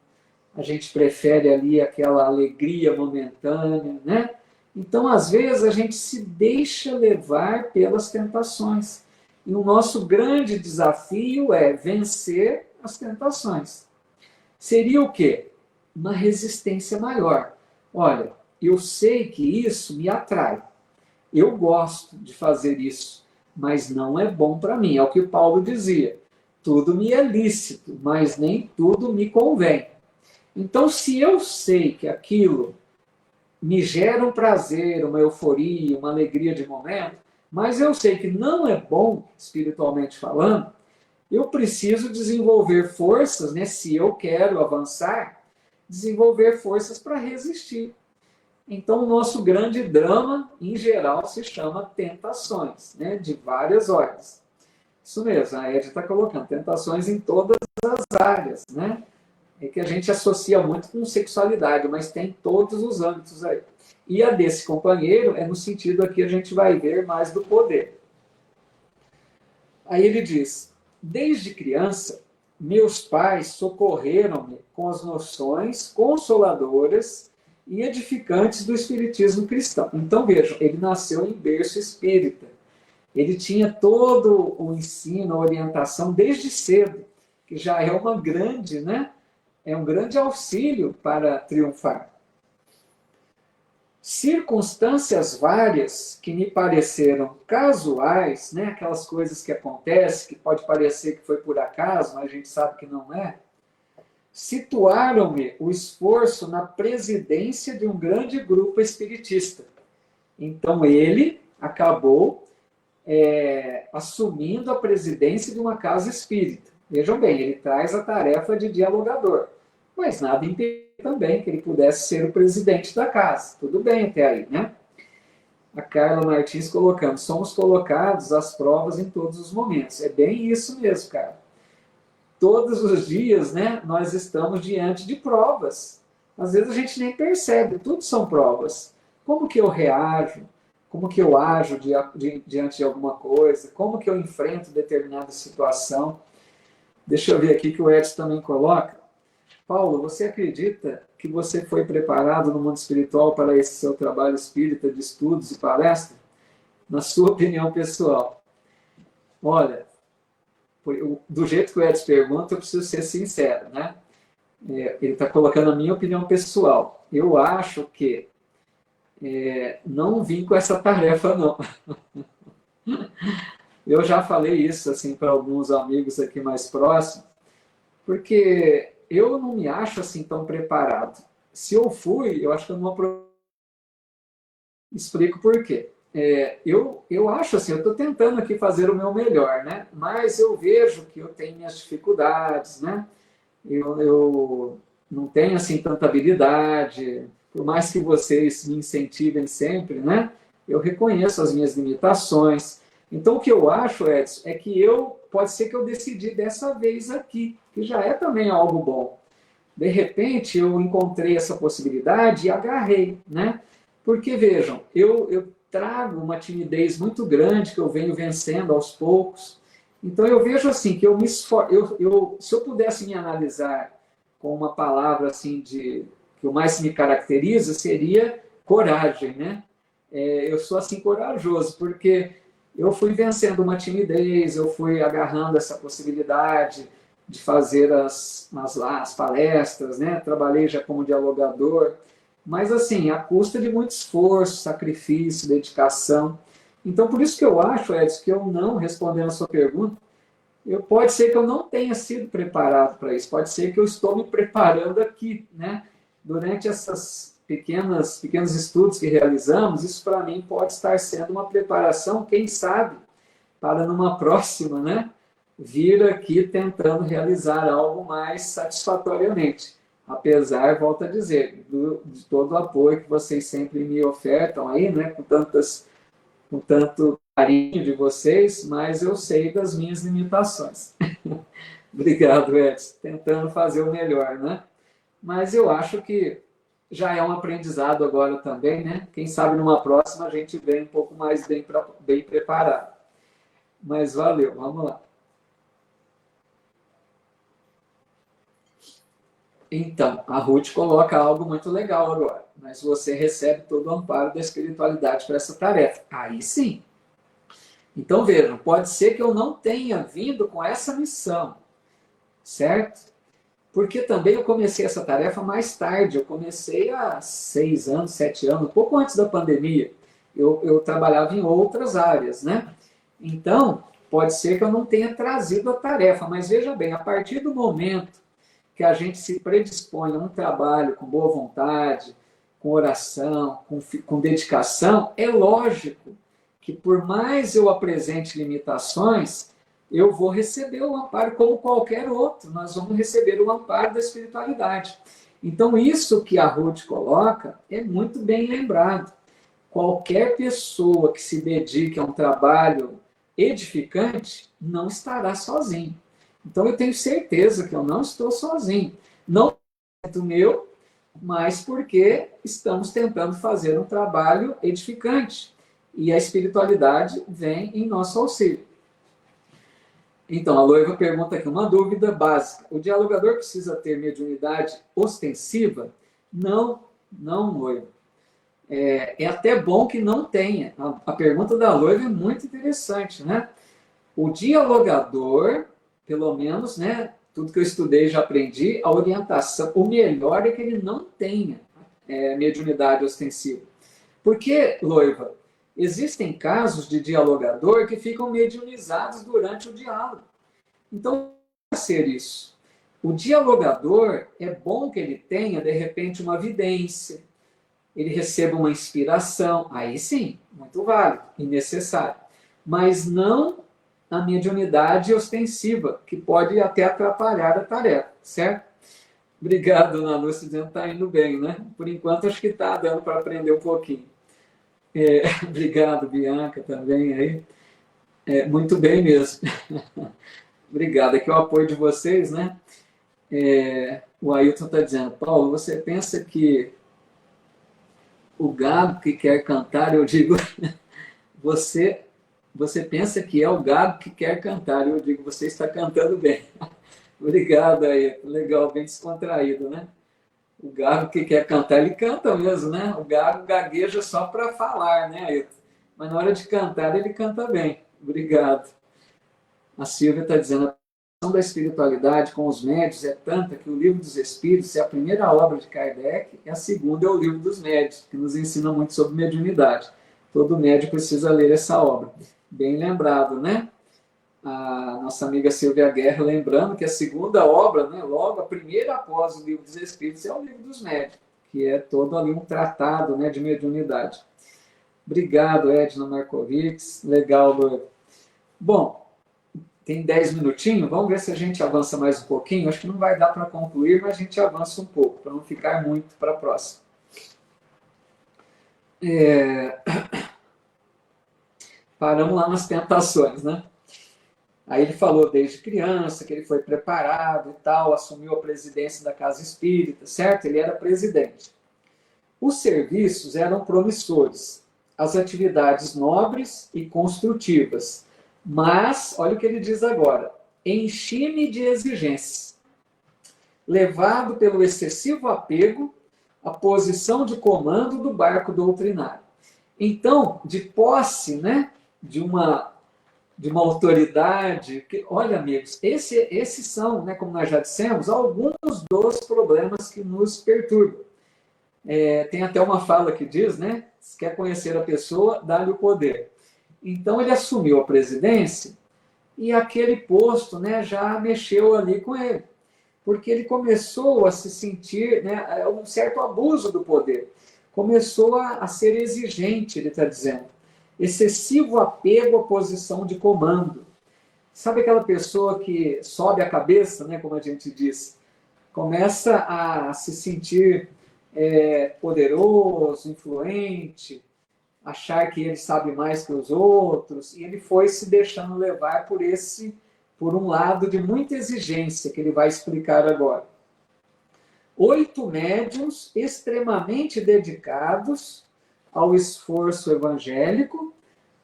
a gente prefere ali aquela alegria momentânea, né? Então, às vezes, a gente se deixa levar pelas tentações. E o nosso grande desafio é vencer as tentações. Seria o quê? Uma resistência maior. Olha, eu sei que isso me atrai. Eu gosto de fazer isso, mas não é bom para mim. É o que o Paulo dizia. Tudo me é lícito, mas nem tudo me convém. Então, se eu sei que aquilo me gera um prazer, uma euforia, uma alegria de momento, mas eu sei que não é bom, espiritualmente falando, eu preciso desenvolver forças, né, se eu quero avançar, desenvolver forças para resistir. Então, o nosso grande drama, em geral, se chama tentações, né, de várias ordens. Isso mesmo, a Ed está colocando tentações em todas as áreas, né? É que a gente associa muito com sexualidade, mas tem todos os âmbitos aí. E a desse companheiro é no sentido aqui a gente vai ver mais do poder. Aí ele diz, desde criança, meus pais socorreram-me com as noções consoladoras e edificantes do espiritismo cristão. Então vejam, ele nasceu em berço espírita. Ele tinha todo o ensino, a orientação desde cedo, que já é uma grande, né? É um grande auxílio para triunfar. Circunstâncias várias que me pareceram casuais, né? Aquelas coisas que acontecem, que pode parecer que foi por acaso, mas a gente sabe que não é, situaram-me o esforço na presidência de um grande grupo espiritista. Então ele acabou assumindo a presidência de uma casa espírita. Vejam bem, ele traz a tarefa de dialogador, mas nada impede também que ele pudesse ser o presidente da casa. Tudo bem até aí, né? A Carla Martins colocando, somos colocados às provas em todos os momentos. É bem isso mesmo, cara. Todos os dias, né, nós estamos diante de provas. Às vezes a gente nem percebe, tudo são provas. Como que eu reajo? Como que eu ajo diante de alguma coisa? Como que eu enfrento determinada situação? Deixa eu ver aqui que o Edson também coloca. Paulo, você acredita que você foi preparado no mundo espiritual para esse seu trabalho espírita de estudos e palestra? Na sua opinião pessoal. Olha, do jeito que o Edson pergunta, eu preciso ser sincero, né? Ele está colocando a minha opinião pessoal. Eu acho que não vim com essa tarefa, não. Eu já falei isso assim para alguns amigos aqui mais próximos, porque eu não me acho assim tão preparado. Se eu fui, eu acho que eu não aproveitei. Explico por quê. Eu acho assim, eu estou tentando aqui fazer o meu melhor, né? Mas eu vejo que eu tenho minhas dificuldades, né? Eu não tenho assim tanta habilidade, por mais que vocês me incentivem sempre, né? Eu reconheço as minhas limitações. Então, o que eu acho, Edson, é que pode ser que eu decidi dessa vez aqui, que já é também algo bom. De repente, eu encontrei essa possibilidade e agarrei, né? Porque, vejam, eu trago uma timidez muito grande que eu venho vencendo aos poucos. Então, eu vejo assim, que eu me esforço, se eu pudesse me analisar com uma palavra assim que o mais me caracteriza, seria coragem, né? eu sou assim corajoso, porque eu fui vencendo uma timidez, eu fui agarrando essa possibilidade de fazer as palestras, né? Trabalhei já como dialogador, mas assim, à custa de muito esforço, sacrifício, dedicação. Então, por isso que eu acho, Edson, que eu não, respondendo a sua pergunta, pode ser que eu não tenha sido preparado para isso, pode ser que eu estou me preparando aqui, né? Durante essas pequenos estudos que realizamos, isso para mim pode estar sendo uma preparação, quem sabe, para numa próxima, né? Vir aqui tentando realizar algo mais satisfatoriamente. Apesar, volto a dizer, de todo o apoio que vocês sempre me ofertam aí, né? Com tanto carinho de vocês, mas eu sei das minhas limitações. Obrigado, Edson. Tentando fazer o melhor, né? Mas eu acho que já é um aprendizado agora também, né? Quem sabe numa próxima a gente vem um pouco mais bem preparado. Mas valeu, vamos lá. Então, a Ruth coloca algo muito legal agora, mas você recebe todo o amparo da espiritualidade para essa tarefa. Aí sim. Então vejam, pode ser que eu não tenha vindo com essa missão, certo? Porque também eu comecei essa tarefa mais tarde, eu comecei há 6 anos, 7 anos, um pouco antes da pandemia. Eu trabalhava em outras áreas, né? Então, pode ser que eu não tenha trazido a tarefa, mas veja bem, a partir do momento que a gente se predispõe a um trabalho com boa vontade, com oração, com dedicação, é lógico que por mais eu apresente limitações, eu vou receber o amparo como qualquer outro, nós vamos receber o amparo da espiritualidade. Então, isso que a Ruth coloca é muito bem lembrado. Qualquer pessoa que se dedique a um trabalho edificante não estará sozinho. Então, eu tenho certeza que eu não estou sozinho. Não é meu, mas porque estamos tentando fazer um trabalho edificante. E a espiritualidade vem em nosso auxílio. Então, a Loiva pergunta aqui uma dúvida básica. O dialogador precisa ter mediunidade ostensiva? Não, não, Loiva. É até bom que não tenha. A pergunta da Loiva é muito interessante, né? O dialogador, pelo menos, né, tudo que eu estudei já aprendi, a orientação, o melhor é que ele não tenha mediunidade ostensiva. Porque, Loiva, existem casos de dialogador que ficam mediunizados durante o diálogo. Então, vai ser isso. O dialogador, é bom que ele tenha, de repente, uma vidência, ele receba uma inspiração, aí sim, muito válido e necessário. Mas não a mediunidade ostensiva, que pode até atrapalhar a tarefa, certo? Obrigado, Ana Lúcia, dizendo que está indo bem, né? Por enquanto, acho que está dando para aprender um pouquinho. Obrigado, Bianca, também aí. Muito bem mesmo. Obrigado. Aqui é o apoio de vocês, né? O Ailton está dizendo, Paulo, você pensa que o gado que quer cantar, eu digo, você pensa que é o gado que quer cantar, eu digo, você está cantando bem. Obrigado, Ailton. Legal, bem descontraído, né? O gado que quer cantar, ele canta mesmo, né? O gado gagueja só para falar, né, Ailton? Mas na hora de cantar, ele canta bem. Obrigado. A Silvia está dizendo, a relação da espiritualidade com os médios é tanta que o Livro dos Espíritos é a primeira obra de Kardec e a segunda é o Livro dos Médios, que nos ensina muito sobre mediunidade. Todo médium precisa ler essa obra. Bem lembrado, né? A nossa amiga Silvia Guerra lembrando que a segunda obra, né, logo a primeira após o Livro dos Espíritos, é o Livro dos Médios, que é todo ali um tratado, né, de mediunidade. Obrigado, Edna Markovics. Legal, Lu. Bom, tem 10 minutinhos, vamos ver se a gente avança mais um pouquinho. Acho que não vai dar para concluir, mas a gente avança um pouco, para não ficar muito para a próxima. Paramos lá nas tentações, né? Aí ele falou desde criança que ele foi preparado e tal, assumiu a presidência da Casa Espírita, certo? Ele era presidente. Os serviços eram promissores, as atividades nobres e construtivas. Mas, olha o que ele diz agora, enchi-me de exigências. Levado pelo excessivo apego à posição de comando do barco doutrinário. Então, de posse, né, de uma autoridade, que, olha, amigos, esses são, né, como nós já dissemos, alguns dos problemas que nos perturbam. Tem até uma fala que diz, né, se quer conhecer a pessoa, dá-lhe o poder. Então, ele assumiu a presidência e aquele posto, né, já mexeu ali com ele, porque ele começou a se sentir, né, um certo abuso do poder. Começou a ser exigente, ele está dizendo. Excessivo apego à posição de comando. Sabe aquela pessoa que sobe a cabeça, né, como a gente diz? Começa a se sentir poderoso, influente, achar que ele sabe mais que os outros, e ele foi se deixando levar por um lado de muita exigência, que ele vai explicar agora. 8 médiuns extremamente dedicados ao esforço evangélico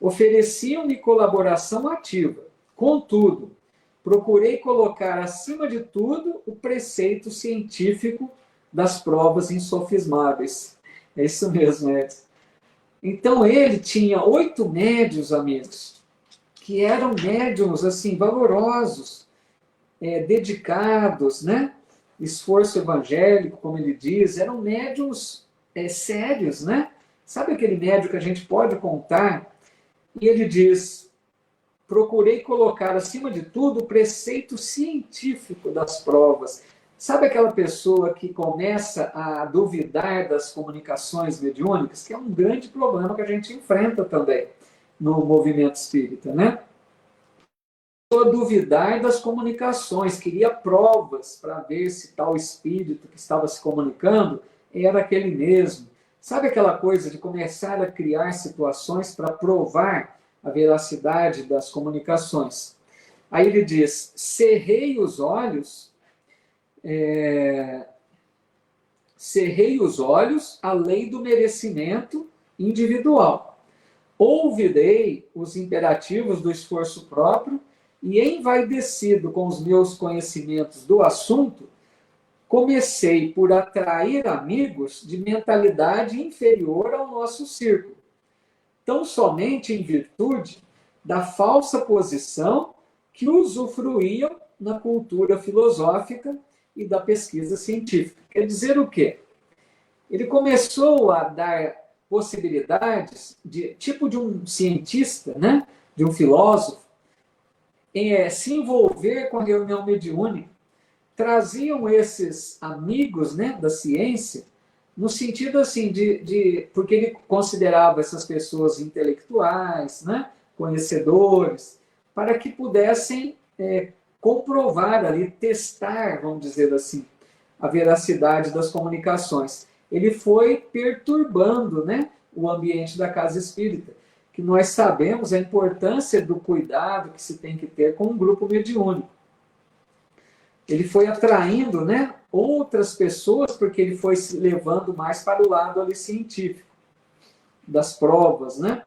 ofereciam-me colaboração ativa. Contudo, procurei colocar acima de tudo o preceito científico das provas insofismáveis. É isso mesmo, Edson. Então ele tinha 8 médiuns, amigos, que eram médiuns assim valorosos, dedicados, né? Esforço evangélico, como ele diz, eram médiuns sérios, né? Sabe aquele médium que a gente pode contar? E ele diz: procurei colocar acima de tudo o preceito científico das provas. Sabe aquela pessoa que começa a duvidar das comunicações mediúnicas, que é um grande problema que a gente enfrenta também no movimento espírita, né? A duvidar das comunicações, queria provas para ver se tal espírito que estava se comunicando era aquele mesmo. Sabe aquela coisa de começar a criar situações para provar a veracidade das comunicações? Aí ele diz: cerrei os olhos à lei do merecimento individual. Ouvirei os imperativos do esforço próprio e, envaidecido com os meus conhecimentos do assunto, comecei por atrair amigos de mentalidade inferior ao nosso círculo, tão somente em virtude da falsa posição que usufruíam na cultura filosófica e da pesquisa científica. Quer dizer o quê? Ele começou a dar possibilidades de tipo de um cientista, né, de um filósofo, se envolver com a reunião mediúnica. Traziam esses amigos, né, da ciência, no sentido assim porque ele considerava essas pessoas intelectuais, né, conhecedores, para que pudessem comprovar ali, testar, vamos dizer assim, a veracidade das comunicações. Ele foi perturbando, né, o ambiente da casa espírita, que nós sabemos a importância do cuidado que se tem que ter com um grupo mediúnico. Ele foi atraindo, né, outras pessoas, porque ele foi se levando mais para o lado ali científico, das provas, né?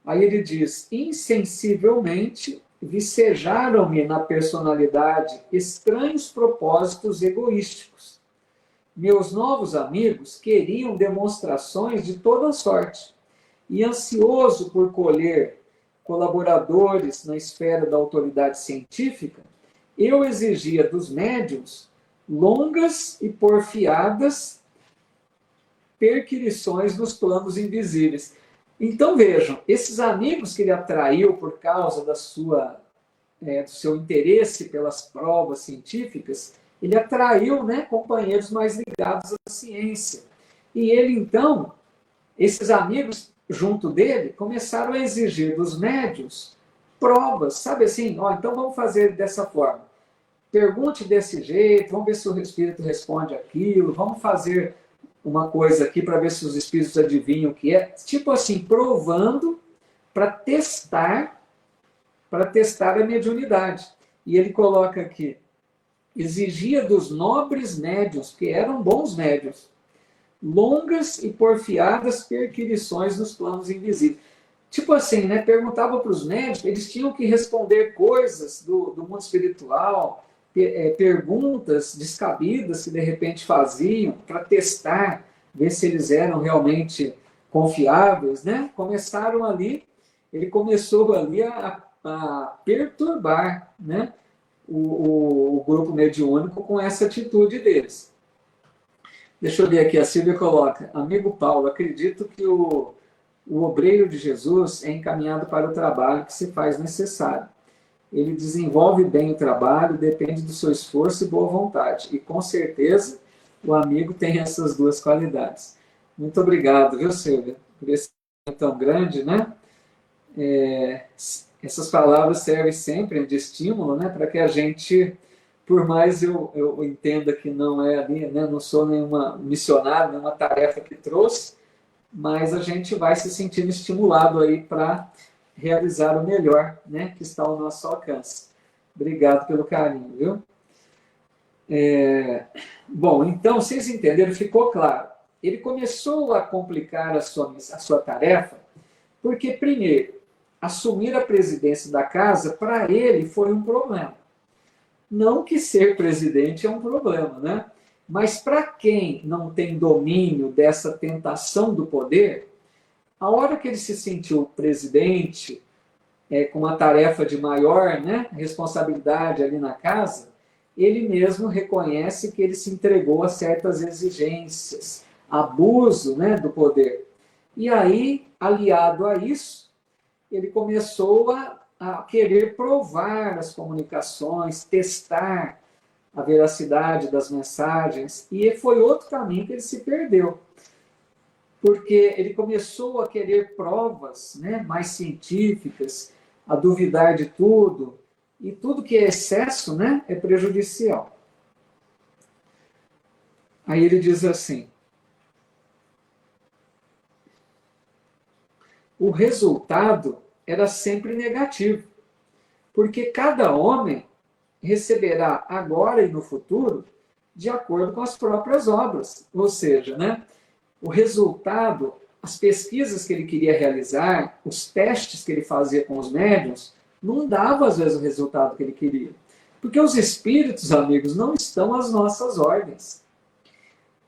Aí ele diz: insensivelmente vicejaram-me na personalidade estranhos propósitos egoísticos. Meus novos amigos queriam demonstrações de toda sorte, e ansioso por colher colaboradores na esfera da autoridade científica, eu exigia dos médiuns longas e porfiadas perquirições nos planos invisíveis. Então vejam, esses amigos que ele atraiu por causa do seu interesse pelas provas científicas, ele atraiu, né, companheiros mais ligados à ciência. E ele então, esses amigos junto dele, começaram a exigir dos médiuns provas, sabe assim, então vamos fazer dessa forma. Pergunte desse jeito, vamos ver se o espírito responde aquilo, vamos fazer uma coisa aqui para ver se os espíritos adivinham o que é. Tipo assim, provando para testar a mediunidade. E ele coloca aqui: exigia dos nobres médiuns, que eram bons médiuns, longas e porfiadas perquirições nos planos invisíveis. Tipo assim, né? Perguntava para os médios, eles tinham que responder coisas do mundo espiritual, perguntas descabidas que de repente faziam para testar, ver se eles eram realmente confiáveis, né, ele começou ali a perturbar, né, o grupo mediúnico com essa atitude deles. Deixa eu ver aqui, a Silvia coloca: amigo Paulo, acredito que o obreiro de Jesus é encaminhado para o trabalho que se faz necessário. Ele desenvolve bem o trabalho, depende do seu esforço e boa vontade. E com certeza o amigo tem essas duas qualidades. Muito obrigado, viu, Silvia, por esse tão grande, né? Essas palavras servem sempre de estímulo, né, para que a gente, por mais eu entenda que não é ali, né, não sou nenhuma missionário, nenhuma tarefa que trouxe, mas a gente vai se sentindo estimulado aí para realizar o melhor, né, que está ao nosso alcance. Obrigado pelo carinho, viu? Bom, então, vocês entenderam, ficou claro. Ele começou a complicar a sua tarefa, porque, primeiro, assumir a presidência da casa, para ele, foi um problema. Não que ser presidente é um problema, né? Mas para quem não tem domínio dessa tentação do poder, a hora que ele se sentiu presidente, com uma tarefa de maior, né, responsabilidade ali na casa, ele mesmo reconhece que ele se entregou a certas exigências, abuso, né, do poder. E aí, aliado a isso, ele começou a querer provar as comunicações, testar a veracidade das mensagens, e foi outro caminho que ele se perdeu, porque ele começou a querer provas, né, mais científicas, a duvidar de tudo, e tudo que é excesso, né, é prejudicial. Aí ele diz assim: o resultado era sempre negativo, porque cada homem receberá agora e no futuro de acordo com as próprias obras. Ou seja, né, o resultado, as pesquisas que ele queria realizar, os testes que ele fazia com os médiuns, não dava às vezes o resultado que ele queria. Porque os espíritos, amigos, não estão às nossas ordens.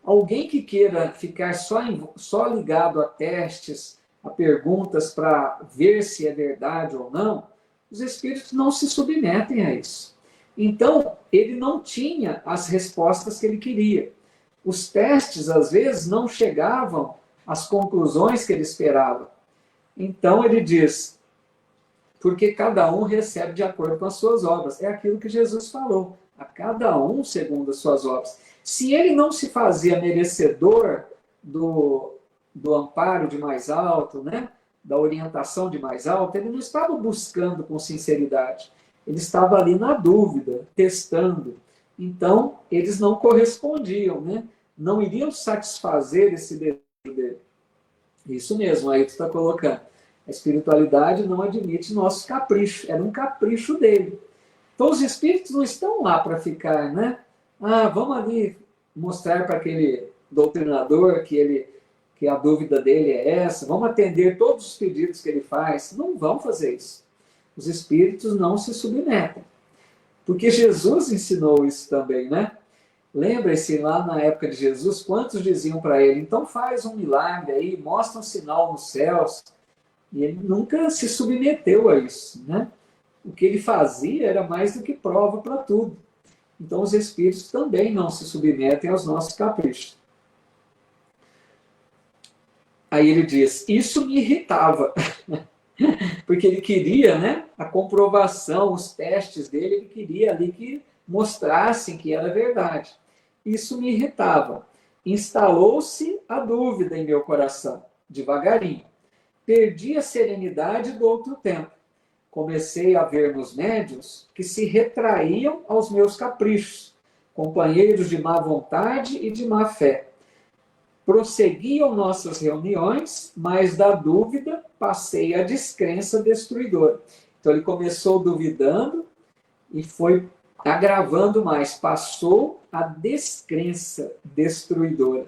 Alguém que queira ficar só ligado a testes, a perguntas para ver se é verdade ou não, os espíritos não se submetem a isso. Então, ele não tinha as respostas que ele queria. Os testes, às vezes, não chegavam às conclusões que ele esperava. Então, ele diz: porque cada um recebe de acordo com as suas obras. É aquilo que Jesus falou: a cada um segundo as suas obras. Se ele não se fazia merecedor do amparo de mais alto, né, da orientação de mais alto, ele não estava buscando com sinceridade. Ele estava ali na dúvida, testando. Então, eles não correspondiam, né? Não iriam satisfazer esse desejo dele. Isso mesmo, aí tu está colocando. A espiritualidade não admite nosso capricho. Era um capricho dele. Então, os espíritos não estão lá para ficar, né? Vamos ali mostrar para aquele doutrinador que a dúvida dele é essa, vamos atender todos os pedidos que ele faz. Não vão fazer isso. Os espíritos não se submetem. Porque Jesus ensinou isso também, né? Lembre-se, lá na época de Jesus, quantos diziam para ele: então faz um milagre aí, mostra um sinal nos céus. E ele nunca se submeteu a isso, né? O que ele fazia era mais do que prova para tudo. Então os espíritos também não se submetem aos nossos caprichos. Aí ele diz: isso me irritava. Porque ele queria, né, a comprovação, os testes dele, ele queria ali que mostrassem que era verdade. Isso me irritava. Instalou-se a dúvida em meu coração, devagarinho. Perdi a serenidade do outro tempo. Comecei a ver nos médiuns que se retraíam aos meus caprichos, companheiros de má vontade e de má fé. Prosseguiam nossas reuniões, mas da dúvida passei à descrença destruidora. Então ele começou duvidando e foi agravando mais, passou à descrença destruidora.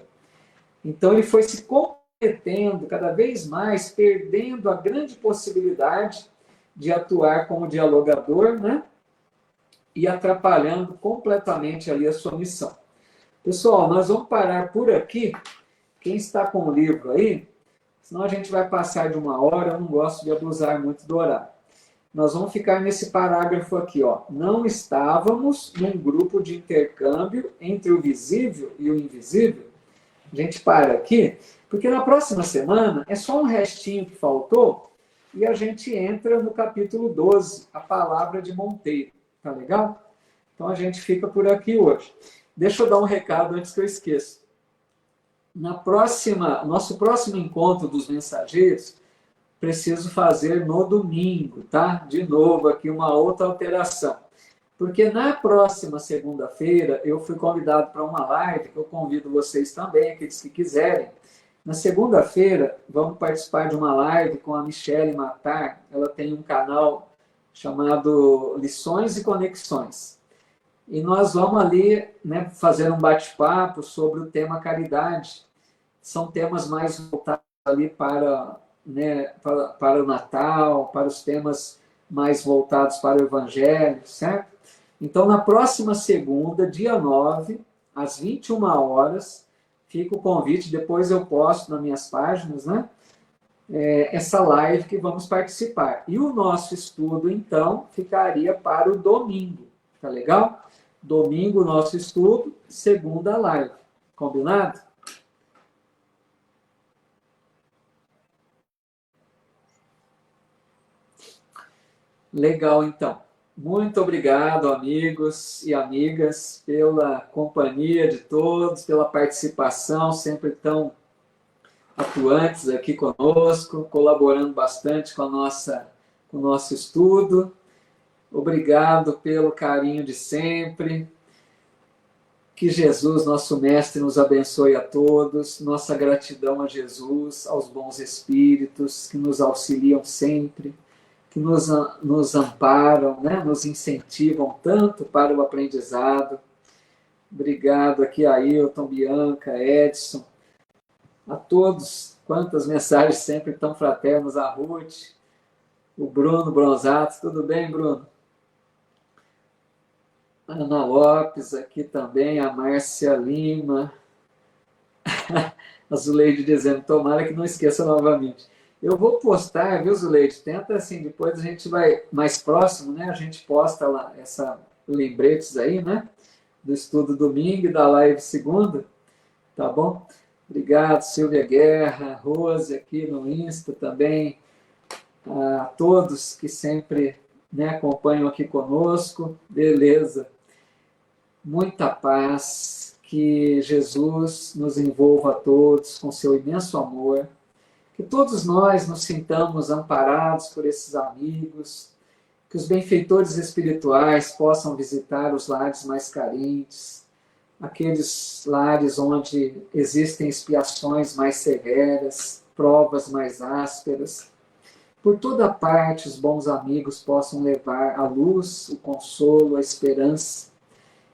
Então ele foi se comprometendo cada vez mais, perdendo a grande possibilidade de atuar como dialogador, né? E atrapalhando completamente ali a sua missão. Pessoal, nós vamos parar por aqui. Quem está com o livro aí, senão a gente vai passar de 1 hora, eu não gosto de abusar muito do horário. Nós vamos ficar nesse parágrafo aqui, ó. Não estávamos num grupo de intercâmbio entre o visível e o invisível. A gente para aqui, porque na próxima semana é só um restinho que faltou e a gente entra no capítulo 12, a palavra de Monteiro. Tá legal? Então a gente fica por aqui hoje. Deixa eu dar um recado antes que eu esqueça. Nosso próximo encontro dos mensageiros, preciso fazer no domingo, tá? De novo, aqui uma outra alteração. Porque na próxima segunda-feira eu fui convidado para uma live, que eu convido vocês também, aqueles que quiserem. Na segunda-feira, vamos participar de uma live com a Michele Matar. Ela tem um canal chamado Lições e Conexões. E nós vamos ali, né, fazer um bate-papo sobre o tema caridade. São temas mais voltados ali para o Natal, para os temas mais voltados para o Evangelho, certo? Então, na próxima segunda, dia 9, às 21 horas, fica o convite, depois eu posto nas minhas páginas, né? Essa live que vamos participar. E o nosso estudo, então, ficaria para o domingo, tá legal? Domingo, nosso estudo, segunda live. Combinado? Legal, então. Muito obrigado, amigos e amigas, pela companhia de todos, pela participação, sempre tão atuantes aqui conosco, colaborando bastante com o nosso estudo. Obrigado pelo carinho de sempre. Que Jesus, nosso Mestre, nos abençoe a todos. Nossa gratidão a Jesus, aos bons espíritos que nos auxiliam sempre, que nos amparam, né? Nos incentivam tanto para o aprendizado. Obrigado aqui a Ailton, Bianca, Edson, a todos. Quantas mensagens sempre tão fraternas, a Ruth, o Bruno Bronzato. Tudo bem, Bruno? Ana Lopes aqui também, a Márcia Lima, a Zuleide dizendo, tomara que não esqueça novamente. Eu vou postar, viu, Zuleide? Tenta assim, depois a gente vai mais próximo, né? A gente posta lá lembretes aí, né? Do estudo domingo e da live segunda, tá bom? Obrigado, Silvia Guerra, Rose aqui no Insta também, a todos que sempre, né, acompanham aqui conosco, beleza. Muita paz, que Jesus nos envolva a todos com seu imenso amor, que todos nós nos sintamos amparados por esses amigos, que os benfeitores espirituais possam visitar os lares mais carentes, aqueles lares onde existem expiações mais severas, provas mais ásperas. Por toda parte, os bons amigos possam levar a luz, o consolo, a esperança,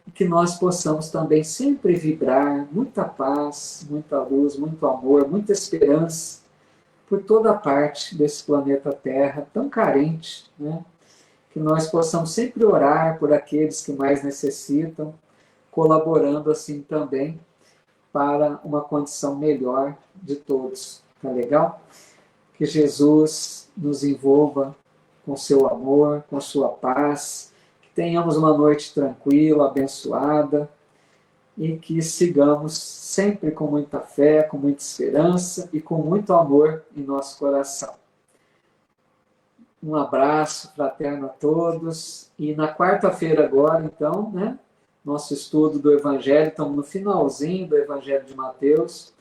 e que nós possamos também sempre vibrar muita paz, muita luz, muito amor, muita esperança por toda parte desse planeta Terra tão carente, né? Que nós possamos sempre orar por aqueles que mais necessitam, colaborando assim também para uma condição melhor de todos. Tá legal? Que Jesus nos envolva com seu amor, com sua paz, que tenhamos uma noite tranquila, abençoada, e que sigamos sempre com muita fé, com muita esperança e com muito amor em nosso coração. Um abraço fraterno a todos, e na quarta-feira agora, então, né, nosso estudo do Evangelho, estamos no finalzinho do Evangelho de Mateus.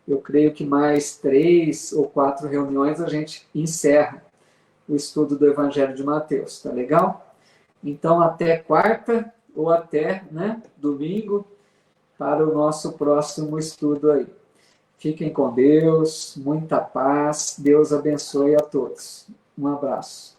Eu creio que mais 3 ou 4 reuniões a gente encerra o estudo do Evangelho de Mateus, tá legal? Então, até quarta ou até, né, domingo, para o nosso próximo estudo aí. Fiquem com Deus, muita paz, Deus abençoe a todos. Um abraço.